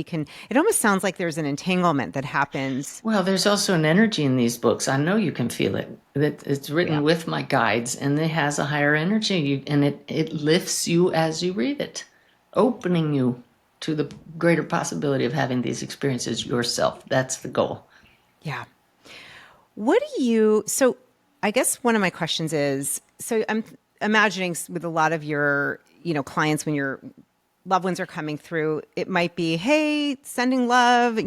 [SPEAKER 2] can, it almost sounds like there's an entanglement that happens.
[SPEAKER 1] Well, there's also an energy in these books. I know you can feel it. That it's
[SPEAKER 2] Yeah.
[SPEAKER 1] written with my guides, and it has a higher energy, and it lifts you as you read it, opening you to the greater possibility of having these experiences yourself. That's the goal.
[SPEAKER 2] Yeah. What do you, so I guess one of my questions is, so I'm imagining with a lot of your, clients, when your loved ones are coming through, it might be, hey, sending love,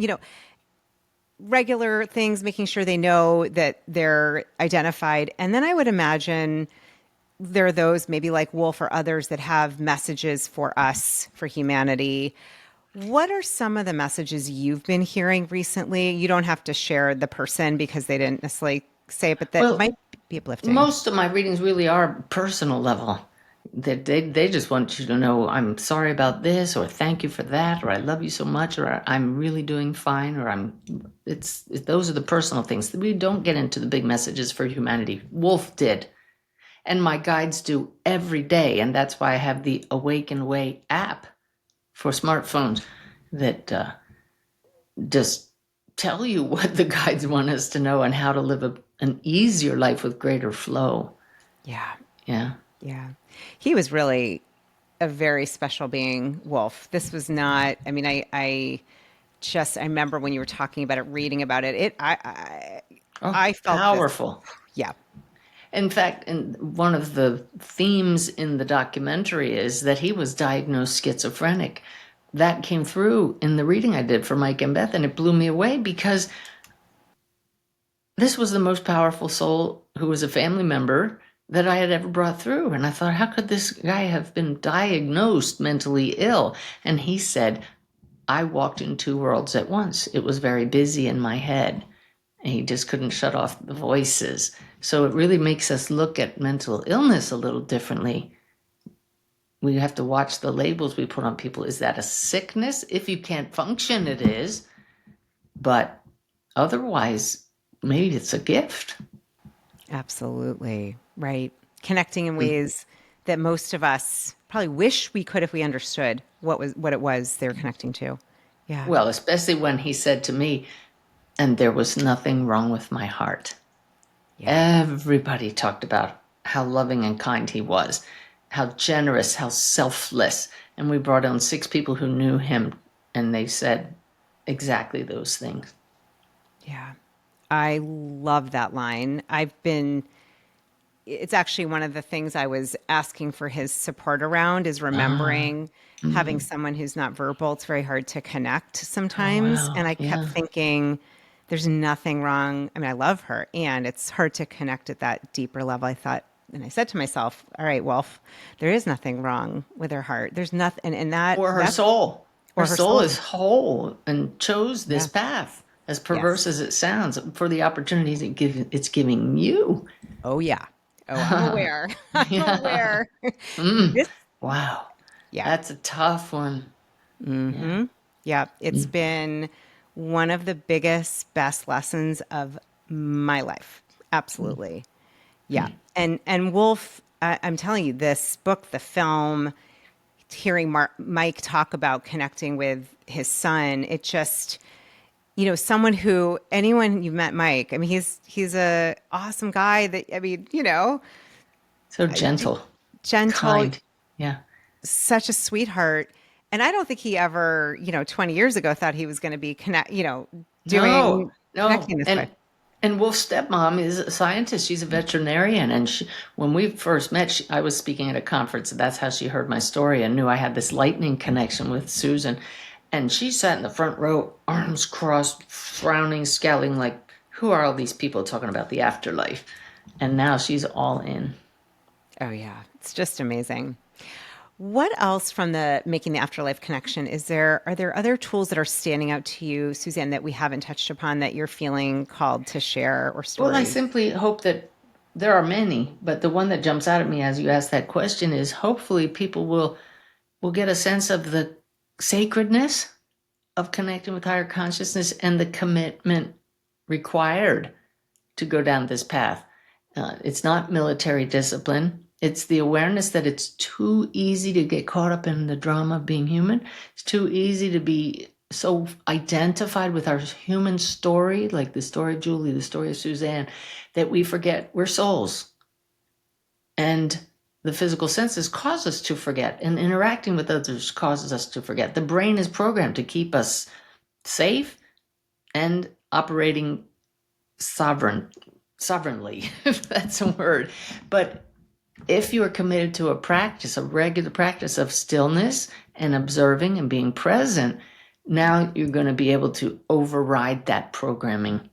[SPEAKER 2] regular things, making sure they know that they're identified. And then I would imagine there are those maybe like Wolf or others that have messages for us, for humanity. What are some of the messages you've been hearing recently? You don't have to share the person because they didn't necessarily say it, but that
[SPEAKER 1] Well,
[SPEAKER 2] might be uplifting.
[SPEAKER 1] most of my readings really are personal level. They just want you to know, I'm sorry about this, or thank you for that, or I love you so much, or I'm really doing fine, or those are the personal things. We don't get into the big messages for humanity. Wolf did, and my guides do every day, and that's why I have the Awaken app for smartphones that just tell you what the guides want us to know and how to live an easier life with greater flow.
[SPEAKER 2] Yeah.
[SPEAKER 1] Yeah.
[SPEAKER 2] Yeah. He was really a very special being, Wolf. This was not, I mean, I remember when you were talking about it, reading about it,
[SPEAKER 1] Oh,
[SPEAKER 2] I felt this.
[SPEAKER 1] powerful.
[SPEAKER 2] Yeah.
[SPEAKER 1] In fact, one of the themes in the documentary is that he was diagnosed schizophrenic. That came through in the reading I did for Mike and Beth, and it blew me away because this was the most powerful soul who was a family member that I had ever brought through. And I thought, how could this guy have been diagnosed mentally ill? And he said, I walked in two worlds at once. It was very busy in my head. And he just couldn't shut off the voices. So it really makes us look at mental illness a little differently. We have to watch the labels we put on people. Is that a sickness? If you can't function, it is. But otherwise, maybe it's a gift.
[SPEAKER 2] Absolutely. Right. Connecting in ways that most of us probably wish we could if we understood what it was they were connecting to. Yeah.
[SPEAKER 1] Well, especially when he said to me, and there was nothing wrong with my heart.
[SPEAKER 2] Yeah.
[SPEAKER 1] Everybody talked about how loving and kind he was, how generous, how selfless. And we brought on 6 people who knew him, and they said exactly those things.
[SPEAKER 2] Yeah. I love that line. It's actually one of the things I was asking for his support around is
[SPEAKER 1] Ah,
[SPEAKER 2] remembering having someone who's not verbal. It's very hard to connect
[SPEAKER 1] oh,
[SPEAKER 2] sometimes.
[SPEAKER 1] wow.
[SPEAKER 2] And I kept
[SPEAKER 1] Yeah.
[SPEAKER 2] thinking, there's nothing wrong. I mean, I love her, and it's hard to connect at that deeper level. I thought, and I said to myself, all right, Wolf, there is nothing wrong with her heart. There's nothing, and
[SPEAKER 1] Or her
[SPEAKER 2] that's,
[SPEAKER 1] soul. Her
[SPEAKER 2] or her
[SPEAKER 1] soul
[SPEAKER 2] soul.
[SPEAKER 1] is whole and chose this
[SPEAKER 2] Yeah.
[SPEAKER 1] path, as perverse
[SPEAKER 2] Yes.
[SPEAKER 1] as it sounds, for the opportunities it's giving you.
[SPEAKER 2] Oh, yeah. Oh, I'm aware. I'm
[SPEAKER 1] Yeah.
[SPEAKER 2] aware. This,
[SPEAKER 1] Wow.
[SPEAKER 2] yeah.
[SPEAKER 1] That's a tough one. Yeah.
[SPEAKER 2] Yeah, it's been one of the biggest, best lessons of my life. Absolutely. Yeah. And Wolf, I'm telling you, this book, the film, hearing Mike talk about connecting with his son, it just, someone who anyone you've met, Mike. I mean, he's a awesome guy. That I mean,
[SPEAKER 1] So gentle,
[SPEAKER 2] gentle,
[SPEAKER 1] kind. Yeah.
[SPEAKER 2] such a sweetheart. And I don't think he ever, 20 years ago thought he was going to be
[SPEAKER 1] No, no.
[SPEAKER 2] connecting this way.
[SPEAKER 1] And Wolf's stepmom is a scientist. She's a veterinarian. And when we first met, I was speaking at a conference. And that's how she heard my story and knew I had this lightning connection with Susan. And she sat in the front row, arms crossed, frowning, scowling, like, who are all these people talking about the afterlife? And now she's all in.
[SPEAKER 2] Oh yeah, it's just amazing. What else from the making the afterlife connection are there other tools that are standing out to you, Suzanne, that we haven't touched upon that you're feeling called to share or
[SPEAKER 1] Well, I
[SPEAKER 2] stories?
[SPEAKER 1] simply hope that there are many, but the one that jumps out at me as you ask that question is hopefully people will get a sense of the sacredness of connecting with higher consciousness and the commitment required to go down this path. It's not military discipline. It's the awareness that it's too easy to get caught up in the drama of being human. It's too easy to be so identified with our human story, like the story of Julie, the story of Suzanne, that we forget we're souls. And the physical senses cause us to forget, and interacting with others causes us to forget. The brain is programmed to keep us safe and operating sovereignly, if that's a word. But if you are committed to a regular practice of stillness and observing and being present, now you're going to be able to override that programming.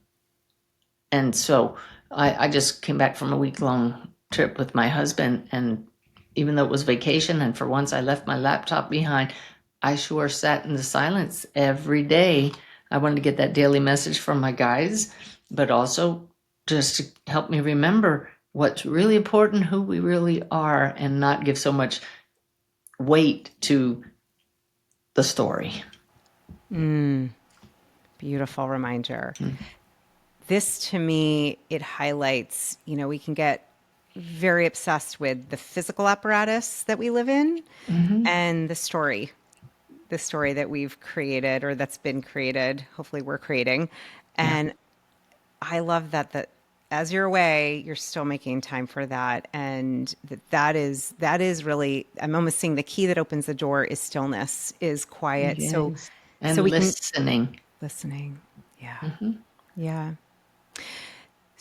[SPEAKER 1] And so I just came back from a week-long trip with my husband, and even though it was vacation and for once I left my laptop behind, I sure sat in the silence every day. I wanted to get that daily message from my guides, but also just to help me remember what's really important, who we really are, and not give so much weight to the story.
[SPEAKER 2] Beautiful reminder. This to me, it highlights, we can get very obsessed with the physical apparatus that we live in and the story that we've created or that's been created, hopefully we're creating,
[SPEAKER 1] Yeah.
[SPEAKER 2] And I love that as you're away, you're still making time for that. And that is really, I'm almost seeing the key that opens the door is stillness, is quiet.
[SPEAKER 1] Yes.
[SPEAKER 2] So
[SPEAKER 1] And
[SPEAKER 2] we can
[SPEAKER 1] listening.
[SPEAKER 2] listening. Yeah.
[SPEAKER 1] Hmm.
[SPEAKER 2] Yeah.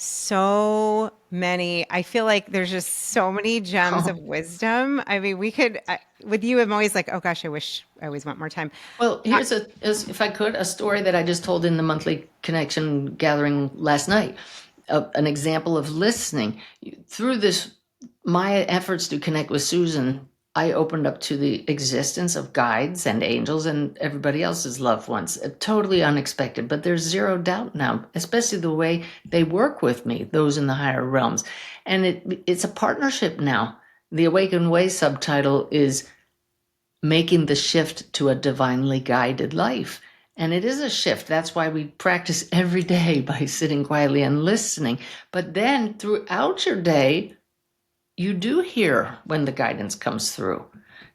[SPEAKER 2] So many. I feel like there's just so many gems of wisdom. I mean, with you, I'm always like, oh gosh, I wish I always want more time.
[SPEAKER 1] Well,
[SPEAKER 2] I,
[SPEAKER 1] here's if I could, a story that I just told in the monthly connection gathering last night. An example of listening through this. My efforts to connect with Susan, I opened up to the existence of guides and angels and everybody else's loved ones. Totally unexpected, but there's zero doubt now, especially the way they work with me, those in the higher realms, and it's a partnership now. The Awakened Way subtitle is making the shift to a divinely guided life. And it is a shift. That's why we practice every day by sitting quietly and listening. But then throughout your day, you do hear when the guidance comes through.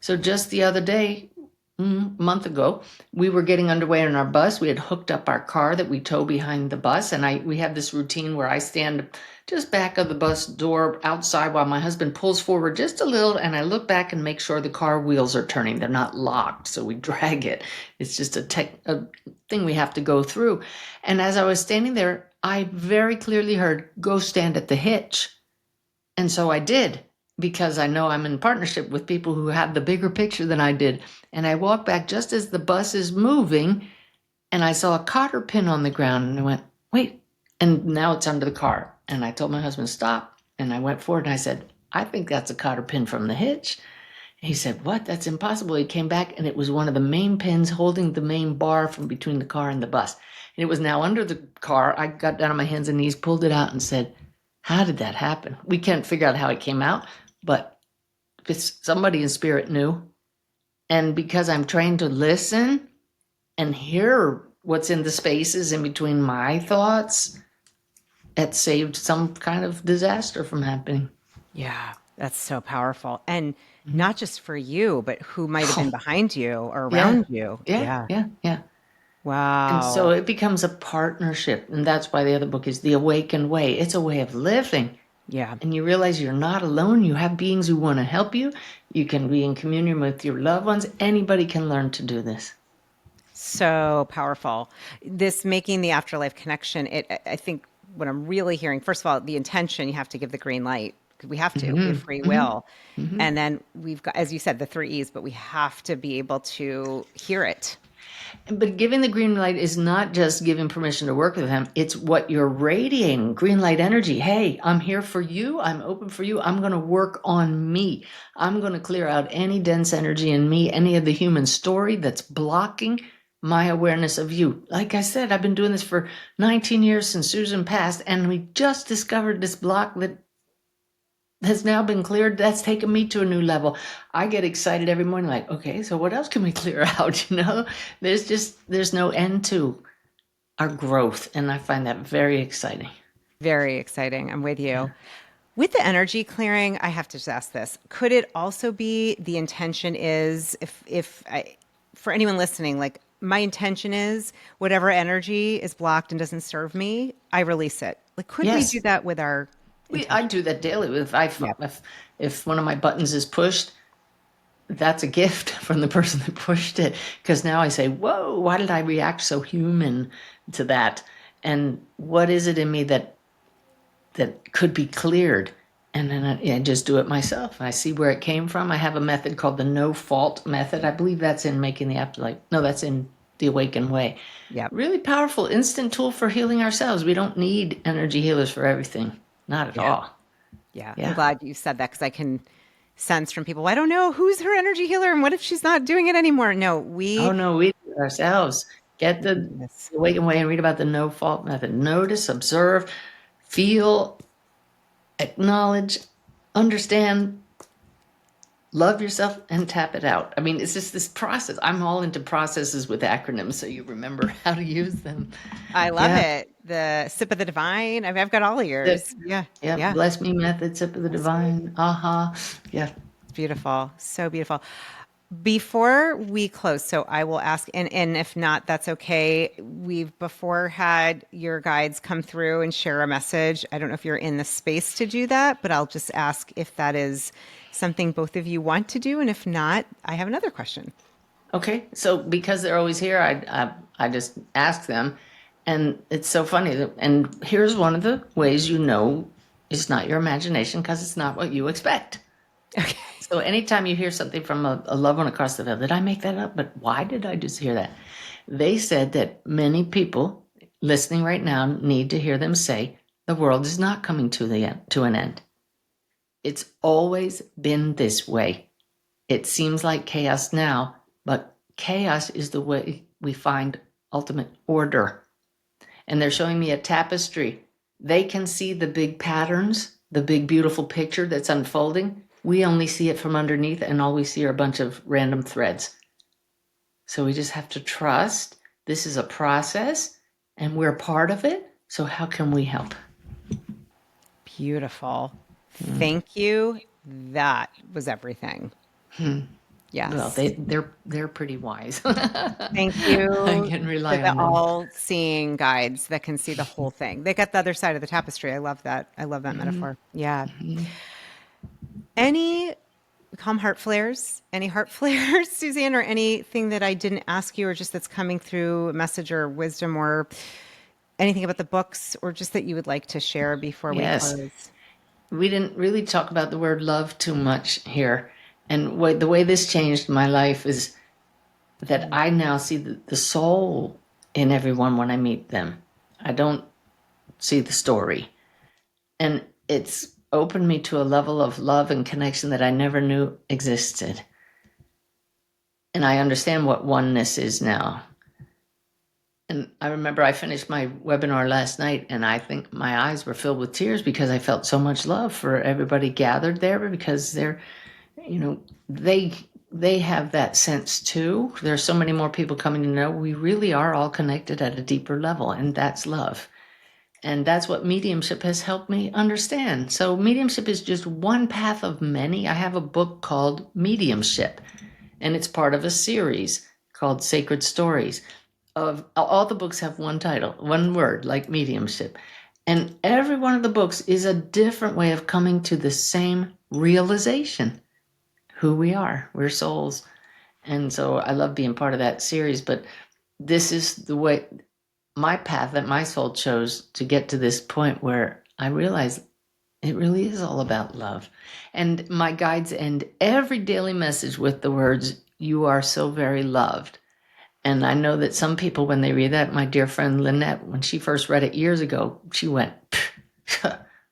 [SPEAKER 1] So just the other day, month ago, we were getting underway on our bus. We had hooked up our car that we tow behind the bus, and we have this routine where I stand just back of the bus door outside while my husband pulls forward just a little, and I look back and make sure the car wheels are turning. They're not locked, so we drag it. It's just a thing we have to go through. And as I was standing there, I very clearly heard, "Go stand at the hitch." And so I did, because I know I'm in partnership with people who have the bigger picture than I did. And I walked back just as the bus is moving, and I saw a cotter pin on the ground, and I went, "Wait." And now it's under the car. And I told my husband, "Stop." And I went forward and I said, "I think that's a cotter pin from the hitch." And he said, "What? That's impossible." He came back, and it was one of the main pins holding the main bar from between the car and the bus. And it was now under the car. I got down on my hands and knees, pulled it out, and said, "How did that happen?" We can't figure out how it came out, but somebody in spirit knew. And because I'm trained to listen and hear what's in the spaces in between my thoughts, it saved some kind of disaster from happening.
[SPEAKER 2] Yeah, that's so powerful. And not just for you, but who might have been
[SPEAKER 1] Oh,
[SPEAKER 2] behind you or
[SPEAKER 1] yeah,
[SPEAKER 2] around you.
[SPEAKER 1] yeah,
[SPEAKER 2] Yeah.
[SPEAKER 1] yeah, yeah. And so
[SPEAKER 2] Wow.
[SPEAKER 1] it becomes a partnership. And that's why the other book is The Awakened Way. It's a way of living.
[SPEAKER 2] Yeah.
[SPEAKER 1] And you realize you're not alone. You have beings who want to help you. You can be in communion with your loved ones. Anybody can learn to do this.
[SPEAKER 2] So powerful. This making the afterlife connection, I think what I'm really hearing, first of all, the intention, you have to give the green light. We have to. We have free will. And then we've got, as you said, the three E's, but we have to be able to hear it.
[SPEAKER 1] But giving the green light is not just giving permission to work with them. It's what you're radiating, green light energy. Hey, I'm here for you. I'm open for you. I'm going to work on me. I'm going to clear out any dense energy in me, any of the human story that's blocking my awareness of you. Like I said, I've been doing this for 19 years since Susan passed, and we just discovered this block that has now been cleared. That's taken me to a new level. I get excited every morning, like, okay, so what else can we clear out? There's no end to our growth, and I find that very exciting.
[SPEAKER 2] Very exciting. I'm with
[SPEAKER 1] Yeah.
[SPEAKER 2] you. With the energy clearing, I have to just ask this. Could it also be the intention is for anyone listening, like my intention is whatever energy is blocked and doesn't serve me, I release it. Like, could we do
[SPEAKER 1] Yes,
[SPEAKER 2] that with our
[SPEAKER 1] I
[SPEAKER 2] intention?
[SPEAKER 1] do that daily.
[SPEAKER 2] Yeah.
[SPEAKER 1] If one of my buttons is pushed, that's a gift from the person that pushed it. Because now I say, whoa, why did I react so human to that? And what is it in me that could be cleared? And then I just do it myself. I see where it came from. I have a method called the no fault method. I believe that's in Making the Afterlife. No, that's in The Awakened Way.
[SPEAKER 2] Yeah.
[SPEAKER 1] Really powerful, instant tool for healing ourselves. We don't need energy healers for everything. Not at
[SPEAKER 2] Yeah.
[SPEAKER 1] all.
[SPEAKER 2] Yeah. I'm
[SPEAKER 1] Yeah.
[SPEAKER 2] glad you said that because I can sense from people, I don't know who's her energy healer and what if she's not doing it anymore? No,
[SPEAKER 1] Oh,
[SPEAKER 2] we
[SPEAKER 1] no, we do it ourselves. Get
[SPEAKER 2] we can
[SPEAKER 1] the
[SPEAKER 2] do this.
[SPEAKER 1] Awakened Way and read about the no fault method. Notice, observe, feel, acknowledge, understand, love yourself, and tap it out. I mean, it's just this process. I'm all into processes with acronyms, so you remember how to use them.
[SPEAKER 2] I love
[SPEAKER 1] Yeah.
[SPEAKER 2] it. The sip of the divine. I've got all of
[SPEAKER 1] Sip.
[SPEAKER 2] yours. Yeah.
[SPEAKER 1] Yeah.
[SPEAKER 2] Yeah.
[SPEAKER 1] Bless me method, sip of the
[SPEAKER 2] Bless me.
[SPEAKER 1] divine. Aha. Yeah.
[SPEAKER 2] It's beautiful. So beautiful. Before we close, so I will ask, and if not, that's okay. We've before had your guides come through and share a message. I don't know if you're in the space to do that, but I'll just ask if that is something both of you want to do. And if not, I have another question.
[SPEAKER 1] Okay, so because they're always here, I just ask them, and it's so funny. And here's one of the ways you know it's not your imagination because it's not what you expect.
[SPEAKER 2] Okay.
[SPEAKER 1] So anytime you hear something from a loved one across the field, did I make that up? But why did I just hear that? They said that many people listening right now need to hear them say, the world is not coming to an end. It's always been this way. It seems like chaos now, but chaos is the way we find ultimate order. And they're showing me a tapestry. They can see the big patterns, the big, beautiful picture that's unfolding. We only see it from underneath, and all we see are a bunch of random threads. So we just have to trust this is a process and we're part of it. So, how can we help?
[SPEAKER 2] Beautiful. Thank you. That was everything.
[SPEAKER 1] Well,
[SPEAKER 2] Yes.
[SPEAKER 1] they're pretty wise.
[SPEAKER 2] Thank
[SPEAKER 1] I
[SPEAKER 2] you
[SPEAKER 1] can
[SPEAKER 2] to
[SPEAKER 1] rely
[SPEAKER 2] the
[SPEAKER 1] on them.
[SPEAKER 2] all-seeing guides that can see the whole thing. They got the other side of the tapestry. I love that. I love that metaphor. Yeah. Any calm heart flares? Any heart flares, Suzanne, or anything that I didn't ask you, or just that's coming through a message or wisdom, or anything about the books, or just that you would like to share before we
[SPEAKER 1] Yes.
[SPEAKER 2] close?
[SPEAKER 1] We didn't really talk about the word love too much here. And the way this changed my life is that I now see the soul in everyone when I meet them. I don't see the story. And it's opened me to a level of love and connection that I never knew existed. And I understand what oneness is now. And I remember I finished my webinar last night, and I think my eyes were filled with tears because I felt so much love for everybody gathered there, because they're, you know, they have that sense too. There's so many more people coming to know we really are all connected at a deeper level, and that's love. And that's what mediumship has helped me understand. So mediumship is just one path of many. I have a book called Mediumship, and it's part of a series called Sacred Stories. Of all the books have one title, one word, like mediumship. And every one of the books is a different way of coming to the same realization, who we are. We're souls. And so I love being part of that series, but this is the way, my path that my soul chose to get to this point where I realize it really is all about love. And my guides end every daily message with the words, "You are so very loved." And I know that some people, when they read that, my dear friend Lynette, when she first read it years ago, she went,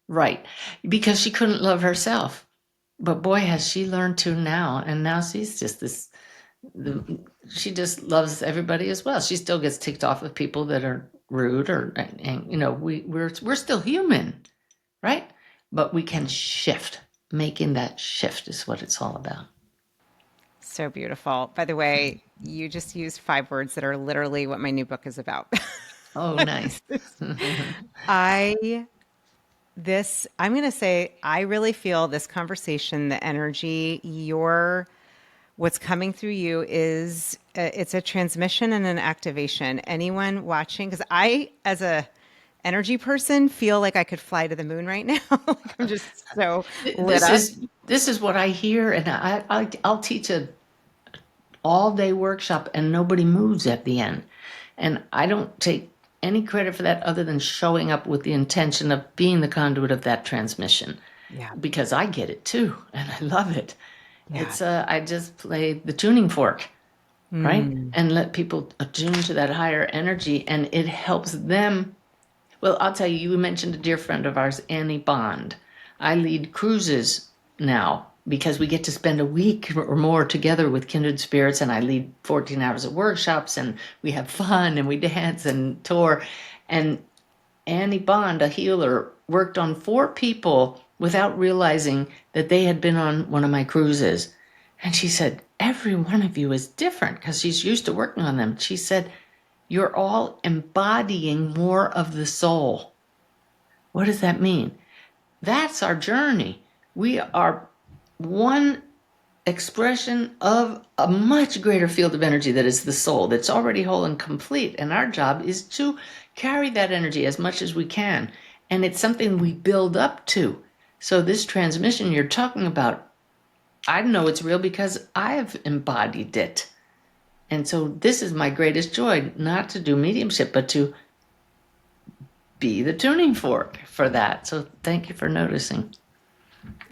[SPEAKER 1] right, because she couldn't love herself. But boy, has she learned to now. And now she's just she just loves everybody as well. She still gets ticked off with people that are rude, or, and, we're still human, right? But we can shift. Making that shift is what it's all about.
[SPEAKER 2] So beautiful. By the way, you just used 5 words that are literally what my new book is about.
[SPEAKER 1] Oh, nice.
[SPEAKER 2] I I'm going to say, I really feel this conversation, the energy, what's coming through you is it's a transmission and an activation. Anyone watching, because I, as a energy person, feel like I could fly to the moon right now. Like I'm just so lit
[SPEAKER 1] This
[SPEAKER 2] up.
[SPEAKER 1] is this is what I hear, and I'll teach a all day workshop, and nobody moves at the end, and I don't take any credit for that other than showing up with the intention of being the conduit of that transmission,
[SPEAKER 2] Yeah.
[SPEAKER 1] because I get it too, and I love it.
[SPEAKER 2] Yeah.
[SPEAKER 1] It's I just play the tuning fork, right,
[SPEAKER 2] Mm.
[SPEAKER 1] and let people attune to that higher energy, and it helps them. Well, I'll tell you, you mentioned a dear friend of ours, Annie Bond. I lead cruises now because we get to spend a week or more together with kindred spirits, and I lead 14 hours of workshops, and we have fun, and we dance and tour. And Annie Bond, a healer, worked on 4 people without realizing that they had been on one of my cruises. And she said, every one of you is different, because she's used to working on them. She said, you're all embodying more of the soul. What does that mean? That's our journey. We are one expression of a much greater field of energy that is the soul, that's already whole and complete. And our job is to carry that energy as much as we can. And it's something we build up to. So this transmission you're talking about, I know it's real because I've embodied it. And so this is my greatest joy, not to do mediumship, but to be the tuning fork for that. So thank you for noticing.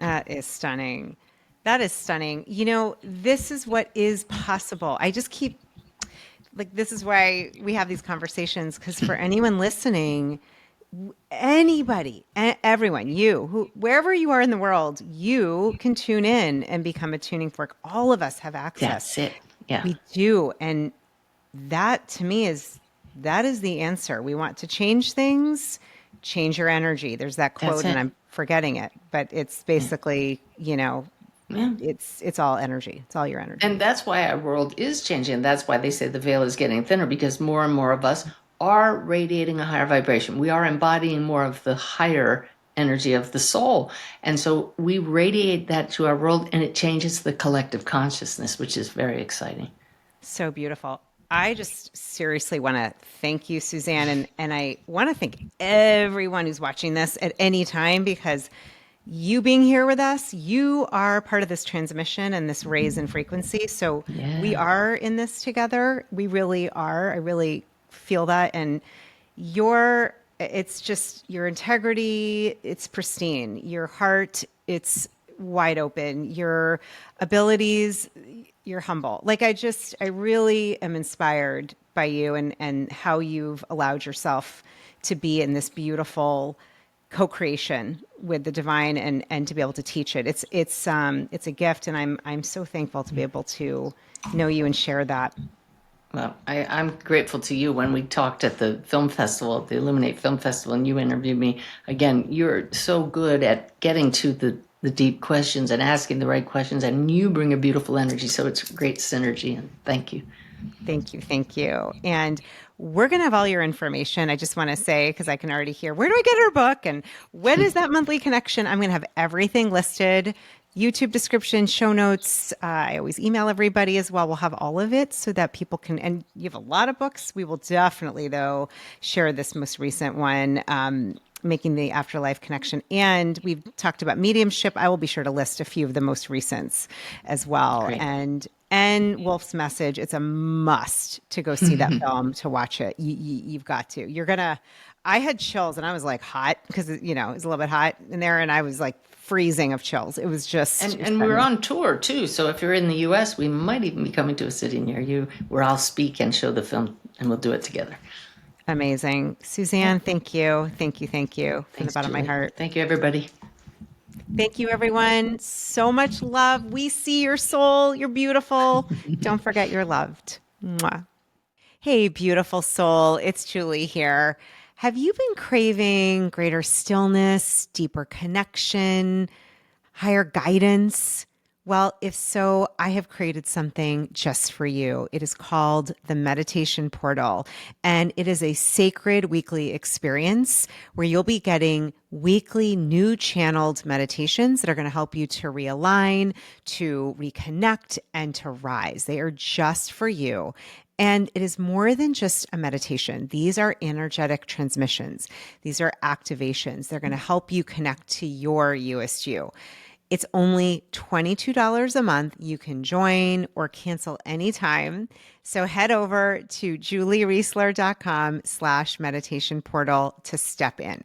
[SPEAKER 2] That is stunning. That is stunning. You know, this is what is possible. I just keep like, this is why we have these conversations, because for anyone listening, anybody, everyone, you, who, wherever you are in the world, you can tune in and become a tuning fork. All of us have access.
[SPEAKER 1] That's it. Yeah.
[SPEAKER 2] We do. And that to me that is the answer. We want to change things, change your energy. There's that
[SPEAKER 1] That's
[SPEAKER 2] quote, and
[SPEAKER 1] it.
[SPEAKER 2] I'm forgetting it, but it's basically,
[SPEAKER 1] Yeah.
[SPEAKER 2] it's all energy. It's all your energy.
[SPEAKER 1] And that's why our world is changing. That's why they say the veil is getting thinner, because more and more of us are radiating a higher vibration. We are embodying more of the higher energy of the soul. And so we radiate that to our world, and it changes the collective consciousness, which is very exciting.
[SPEAKER 2] So beautiful. I just seriously want to thank you, Suzanne, and I want to thank everyone who's watching this at any time, because you being here with us, you are part of this transmission and this raise in frequency. So we
[SPEAKER 1] Yeah.
[SPEAKER 2] are in this together. We really are. I really feel that. And it's just your integrity, it's pristine. Your heart, it's wide open. Your abilities, you're humble. Like, I really am inspired by you and how you've allowed yourself to be in this beautiful co-creation with the divine, and to be able to teach it. It's a gift, and I'm so thankful to be able to know you and share that.
[SPEAKER 1] Well, I'm grateful to you. When we talked at the film festival, the Illuminate Film Festival, and you interviewed me, again, you're so good at getting to the deep questions and asking the right questions, and you bring a beautiful energy. So it's great synergy, and thank you.
[SPEAKER 2] Thank you. Thank you. And we're going to have all your information. I just want to say, because I can already hear, where do I get her book? And when is that monthly connection? I'm going to have everything listed, YouTube description, show notes. I always email everybody as well. We'll have all of it so that people can, and you have a lot of books. We will definitely, though, share this most recent one. Making the Afterlife connection. And we've talked about mediumship. I will be sure to list a few of the most recents as well.
[SPEAKER 1] Great.
[SPEAKER 2] And Wolf's Message. It's a must to go see that film, to watch it. You've got to. I had chills, and I was like hot because, it was a little bit hot in there, and I was like freezing of chills. It was just.
[SPEAKER 1] And we're on tour too. So if you're in the US, we might even be coming to a city near you where I'll speak and show the film, and we'll do it together.
[SPEAKER 2] Amazing. Suzanne, thank you. Thank you. Thank you from the
[SPEAKER 1] Thanks,
[SPEAKER 2] bottom of my
[SPEAKER 1] Julie.
[SPEAKER 2] heart.
[SPEAKER 1] Thank you, everybody.
[SPEAKER 2] Thank you, everyone. So much love. We see your soul. You're beautiful. Don't forget you're loved. Mwah. Hey, beautiful soul. It's Julie here. Have you been craving greater stillness, deeper connection, higher guidance? Well, if so, I have created something just for you. It is called the Meditation Portal, and it is a sacred weekly experience where you'll be getting weekly new channeled meditations that are going to help you to realign, to reconnect, and to rise. They are just for you. And it is more than just a meditation. These are energetic transmissions. These are activations. They're going to help you connect to your You-est you. It's only $22 a month. You can join or cancel anytime. So head over to juliereisler.com/meditation portal to step in.